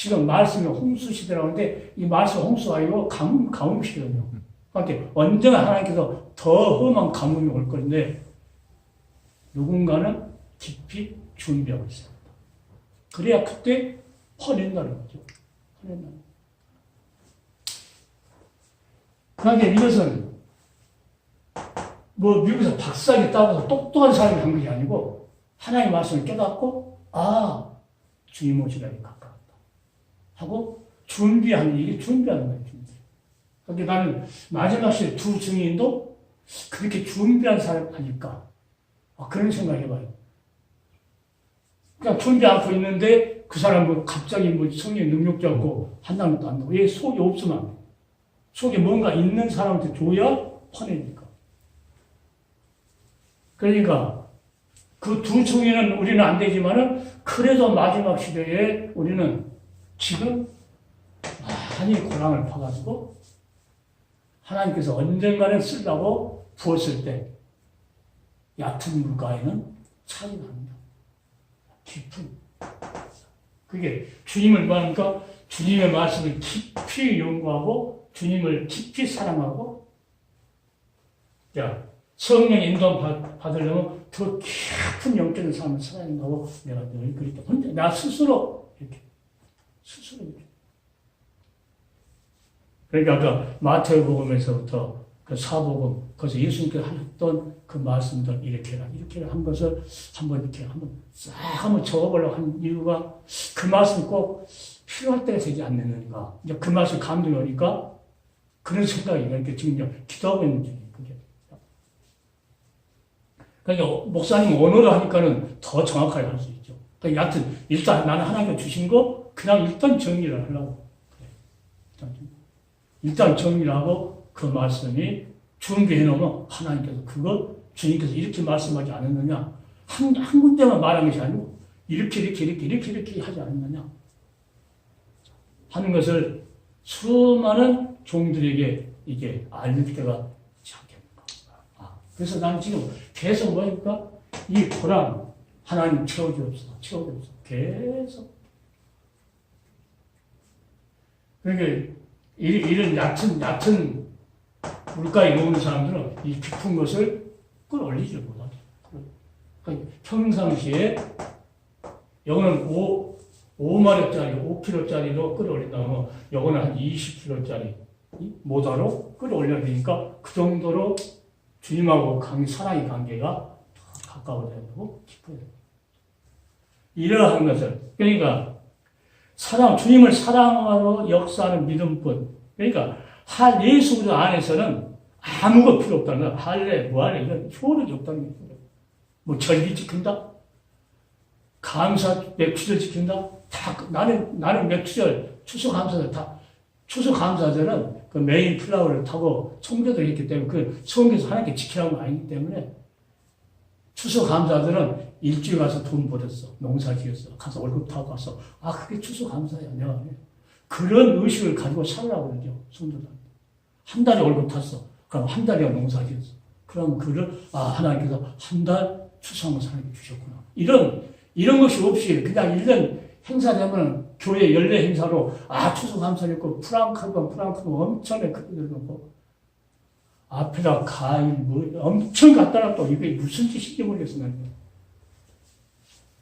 지금 말씀이 홍수 시대라고 하는데 이 말씀 홍수가 아니고 가뭄 시대거든요. 그러니까 언젠가 하나님께서 더 험한 가뭄이 올 건데 누군가는 깊이 준비하고 있어야 합니다. 그래야 그때 퍼낸다는 거죠. 퍼낸다는 거죠. 그러니까 이것은 뭐 미국에서 박사학위 따고서 똑똑한 사람이 한 것이 아니고 하나님의 말씀을 깨닫고 주님 오시기에 가까웠다 하고 준비하는 이게 준비하는 거예요. 준비. 그러니까 나는 마지막 시대 두 증인도 그렇게 준비한 사람이 아닐까 그런 생각 해봐요. 그냥 준비 않고 있는데 그 사람은 갑자기 뭐 성령 능력자 없고 한다는 것도 안 나고 왜 속이 없으면 안 돼. 속에 뭔가 있는 사람한테 줘야 퍼내니까. 그러니까 그 두 증인은 우리는 안 되지만은 그래도 마지막 시대에 우리는 지금 많이 고랑을 파가지고 하나님께서 언젠가는 쓰려고 부었을 때 얕은 물가에는 차이가 납니다. 깊은. 그게 주님을 뭐하니까 주님의 말씀을 깊이 연구하고 주님을 깊이 사랑하고 성령의 인도 받으려면 더 깊은 영적인 삶을 살아야 한다고 내가 늘 그랬다. 근데 나 스스로 이렇게. 그러니까 아까 마태복음에서부터 그 사복음, 거기서 예수님께서 하셨던 그 말씀들 이렇게 한 것을 한번 싹 한번 적어보려고 한 이유가 그 말씀이 꼭 필요할 때가 되지 않느냐니까. 이제 그 말씀이 감동이 오니까 그런 생각이 이렇게 지금 기도하고 있는 중이에요. 그게. 그러니까 목사님 언어로 하니까는 더 정확하게 할 수 있죠. 그러니까 여하튼 일단 나는 하나님께 주신 거 그냥 일단 정리를 하려고. 그래. 일단 정리를 하고 그 말씀이 준비해 놓으면 하나님께서 그거 주님께서 이렇게 말씀하지 않았느냐. 한 군데만 말한 것이 아니고 이렇게 하지 않았느냐. 하는 것을 수많은 종들에게 이게 알릴 때가 시작됩니다. 그래서 나는 지금 계속 뭐니까 이 고랑 하나님 채워주옵소서. 계속. 그러니까 이런 얕은 물가에 놓는 사람들은 이 깊은 것을 끌어올리지 못하죠. 그러니까 평상시에 여기는 5마력짜리, 5kg짜리로 끌어올린다면 요거는 한 20kg짜리 모다로 끌어올려야 되니까 그 정도로 주님하고 사랑의 관계가 더 가까워져야 되고 깊어야 되고 이러한 것을 그러니까 주님을 사랑하러 역사하는 믿음뿐 그러니까 예수 그리스도 안에서는 아무것도 필요 없다는 거야. 할례, 무할례 이건 효력이 없다는 거예요. 뭐 절기 지킨다? 맥추절 지킨다? 나는 맥추절, 추수감사절 추수감사절은 그 메인 플라워를 타고 청교도를 했기 때문에 그 성경에서 하나님께 지키라는 건 아니기 때문에 추수감사절은 일주일 가서 돈 벌었어. 농사 지었어. 가서 월급 타고 갔어. 그게 추수감사야. 내가. 그런 의식을 가지고 살라고 그러죠. 성도들한테. 한 달에 월급 탔어. 그럼 한 달이야 농사 지었어. 그럼 하나님께서 한 달 추수한 것을 하나님께 주셨구나. 이런 것이 없이 그냥 1년 행사되면 교회 연례 행사로 추수감사를 했고 프랑크도 엄청나게 크게 들고 앞에다 과일 엄청 갖다 놨고 이게 무슨 뜻인지 모르겠어 나는.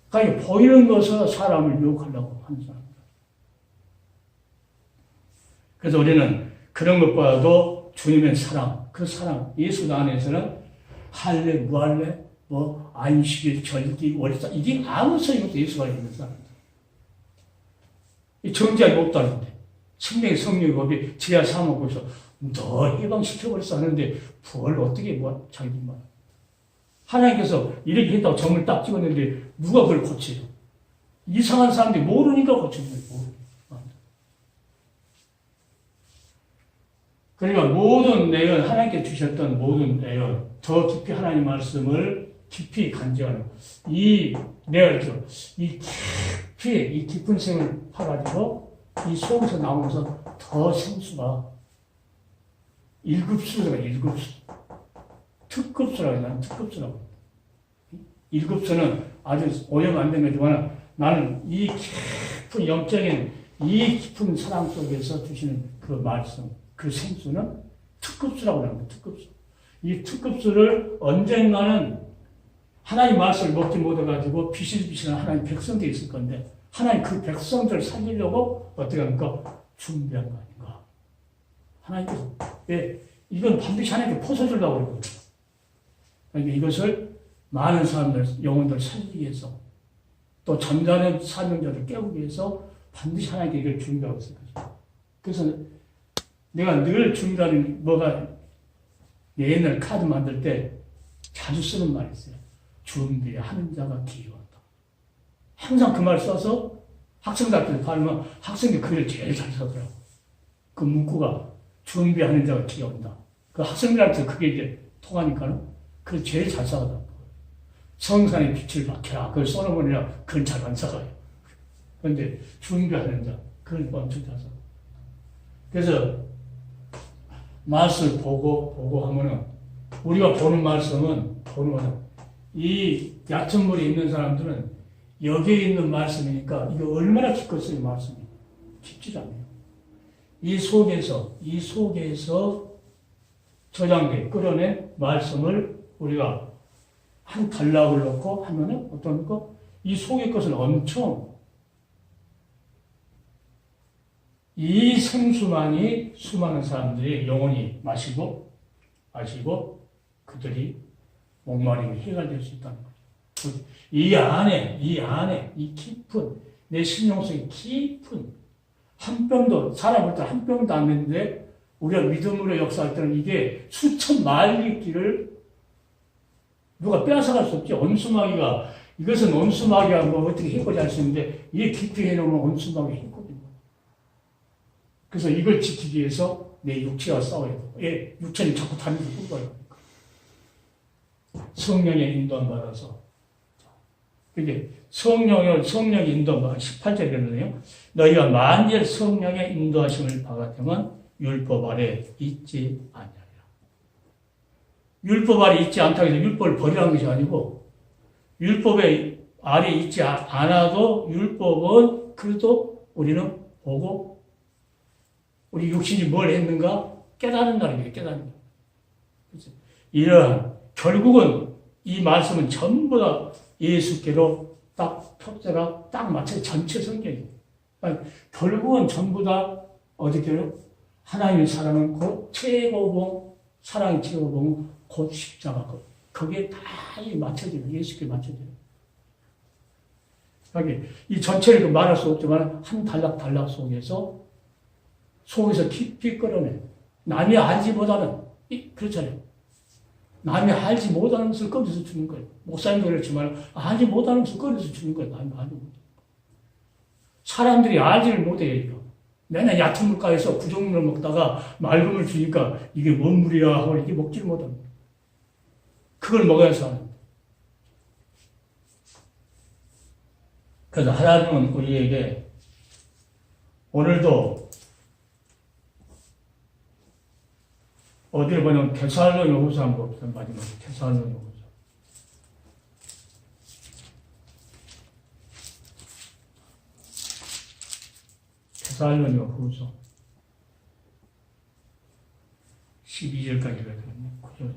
그러니까 보이는 것으로 사람을 유혹하려고 하는 사람입니다. 그래서 우리는 그런 것보다도 주님의 사랑, 그 사랑, 예수 안에서는 할례, 무할례, 안식일, 절기, 월사 이게 아무 소용없어 예수가 있는 사람입니다. 이 정죄하기 없다는데 생명의 성령법이 제야 삼하고 있어 너 해방시켜버렸어 하는데 뭘 어떻게 자기들만 하나님께서 이렇게 했다고 점을 딱 찍었는데 누가 그걸 고쳐요? 이상한 사람들이 모르니까 고치는 거예요. 그러니까 모든 내용 하나님께 주셨던 모든 내용 더 깊이 하나님 말씀을 깊이 간직하는 내가 이 깊은 생을 파가지고 이 속에서 나오면서 더 생수가 1급수가 특급수라고 해요. 나는 특급수라고. 1급수는 아주 오염 안 된 거지만 나는 이 깊은 영적인 이 깊은 사랑 속에서 주시는 그 말씀, 그 생수는 특급수라고 합니다. 특급수. 이 특급수를 언젠가는 하나님 말씀을 먹지 못해가지고 비실비실한 하나님 백성들이 있을 건데 하나님 그 백성들을 살리려고 어떻게 합니까? 준비한 거 아닌가. 하나님께서 왜 이건 반드시 하나님께 포서주려고 그러거든요. 그러니까 이것을 많은 사람들, 영혼들을 살리기 위해서 또 잠자는 사명자를 깨우기 위해서 반드시 하나님께 이걸 준비하고 있을 거죠. 그래서 내가 늘 준비하는 뭐가 옛날 카드 만들 때 자주 쓰는 말이 있어요. 준비하는 자가 기여한다. 항상 그 말 써서 학생들 앞에서 발면 학생들이 그 일을 제일 잘 쓰더라고. 그 문구가 준비하는 자가 기여한다. 그 학생들한테 그게 이제 통하니까는 그걸 제일 잘 써가더라고. 성산의 빛을 밝혀라. 그걸 써놓으면 그건 잘 안 써가요. 그런데 준비하는 자, 그걸 엄청 잘 써. 그래서 말씀을 보고 하면은 우리가 보는 말씀은 이 얕은 물에 있는 사람들은 여기에 있는 말씀이니까 이거 얼마나 깊겠어요, 말씀이. 깊지 않아요. 이 속에서 저장돼 끌어낸 말씀을 우리가 한 단락을 넣고 하면은 어떤 거? 이 속의 것은 엄청 이 생수만이 수많은 사람들이 영원히 마시고 그들이 목마름이 해결될 수 있다는 거죠. 이 안에 이 깊은 내 심령 속에 깊은 한 뼘도 사람 볼 때 한 뼘도 안 됐는데 우리가 믿음으로 역사할 때는 이게 수천 마일의 길을 누가 빼앗아갈 수 없지. 원수마귀가 이것은 원수마귀가 뭐 어떻게 해코지 할 수 있는데 이게 깊이 해놓으면 원수마귀가 해코지. 그래서 이걸 지키기 위해서 내 육체와 싸워야 돼. 예, 육체는 자꾸 다니면서 꿀거려. 성령의 인도함 받아서. 이게 성령의 인도함 18절에 그러네요. 너희가 만일 성령의 인도하심을 받았다면 율법 아래 있지 않느니라. 율법 아래 있지 않다고 해서 율법을 버리라는 것이 아니고 율법에 아래 있지 않아도 율법은 그래도 우리는 보고 우리 육신이 뭘 했는가 깨닫는다는 거예요. 깨닫는 거. 이러한 결국은 이 말씀은 전부 다 예수께로 딱 표제가 딱 맞춰 전체 성경이에요. 그러니까 결국은 전부 다 어디께로 하나님의 사랑은 곧 최고봉 사랑의 최고봉은 곧 십자가고 거기에 다 맞춰져요. 예수께 맞춰져요. 그러니까 이 전체를 말할 수 없지만 한 단락 속에서 깊이 끌어내. 남이 알지 못하는 그렇잖아요. 남이 알지 못하는 것을 꺼내서 주는 거예요. 목사님도 그렇지만 알지 못하는 것을 꺼내서 주는 거예요. 남이 알지 못해. 사람들이 알지를 못해요. 이거. 맨날 얕은 물가에서 부정물을 먹다가 맑은 물 주니까 이게 뭔 물이야 하고 이렇게 먹지를 못합니다. 그걸 먹어야서 하는 거예요. 그래서 하나님은 우리에게 오늘도 어디를 보냐면 데살로니가후서 한번 봅시다. 마지막에 데살로니가후서. 데살로니가후서 12절까지 읽어드렸네. 9절.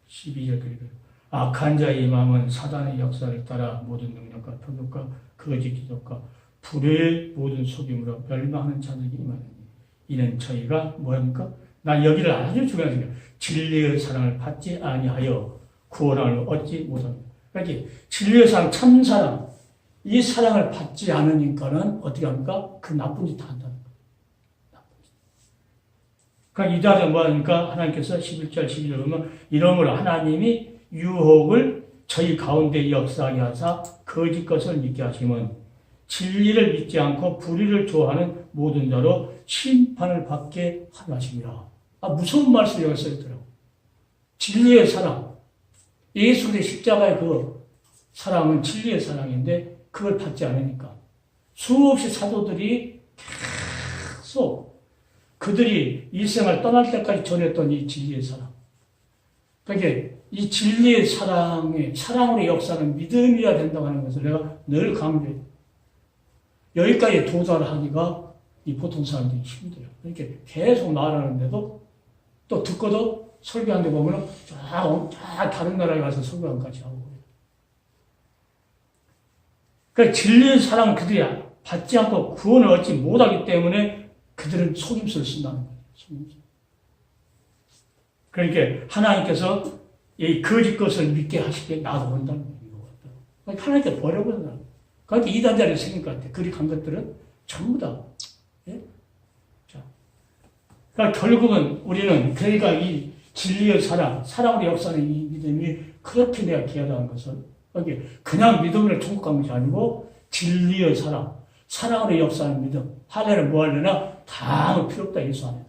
12절까지 읽어요. 악한 자의 마음은 사단의 역사를 따라 모든 능력과 표적과 거짓 기적과 불의 모든 속임으로 멸망하는 자들이 임하느니 이는 저희가 뭐합니까? 난 여기를 아주 중요하게 생각해요. 진리의 사랑을 받지 아니하여 구원을 얻지 못합니다. 그러니까 진리의 사랑, 참사랑 이 사랑을 받지 않으니까는 어떻게 합니까? 그 나쁜 짓 다 한다는 거예요. 나쁜 짓. 그러니까 이 자리에 뭐하니까 하나님께서 11절, 12절 보면 이러므로 하나님이 유혹을 저희 가운데 역사하게 하사 거짓 것을 믿게 하시면 진리를 믿지 않고 불의를 좋아하는 모든 자로 심판을 받게 하십니다. 무서운 말씀이 여기 써있더라고요. 진리의 사랑. 예수 그리스도의 십자가의 그 사랑은 진리의 사랑인데 그걸 받지 않으니까 수없이 사도들이 계속 그들이 일생을 떠날 때까지 전했던 이 진리의 사랑. 그러니까 이 진리의 사랑으로 역사는 믿음이어야 된다고 하는 것을 내가 늘 강조해요. 여기까지 도달하기가 이 보통 사람들이 힘들어요. 그러니까 계속 말하는데도 또 듣고도 설교하는 데 보면은 쫙 다른 나라에 가서 설교한 것까지 하고 그래요. 그러니까 진리의 사랑을 그들이 받지 않고 구원을 얻지 못하기 때문에 그들은 속임수를 쓴다는 거예요. 속임수. 그러니까 하나님께서 이 거짓 것을 믿게 하시게 놔둬본다는 거예요. 그러니까 하나님께 버려버린다는 거예요. 그러니까 이단자리에 생긴 것 같아요. 그리 간 것들은 전부 다. 예? 자. 그러니까 결국은 우리는 그러니까 이 진리의 사랑, 사랑으로 역사하는 이 믿음이 그렇게 내가 귀하다는 것을 그러니까 그냥 믿음으로 천국 가는 것이 아니고 진리의 사랑, 사랑으로 역사하는 믿음. 하나를 뭐 하려나 다 아무 필요 없다. 예수 안에서.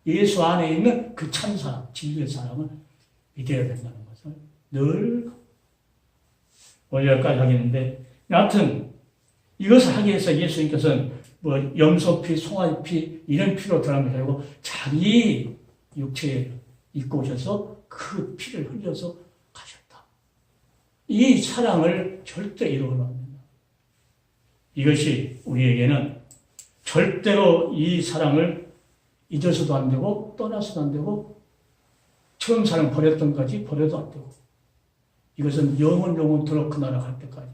예수 안에 있는 그 참사랑, 진리의 사랑을 믿어야 된다는 것을 늘 오늘 여기까지 하겠는데 여하튼 이것을 하기 위해서 예수님께서는 뭐 염소피, 송아지피 이런 피로 들어가는 게 아니고 자기 육체에 입고 오셔서 그 피를 흘려서 가셨다. 이 사랑을 절대 잃어버리면 안 된다. 이것이 우리에게는 절대로 이 사랑을 잊어서도 안 되고 떠나서도 안 되고 처음 사랑 버렸던 것까지 버려도 안 되고 이것은 영원토록 그 나라 갈 때까지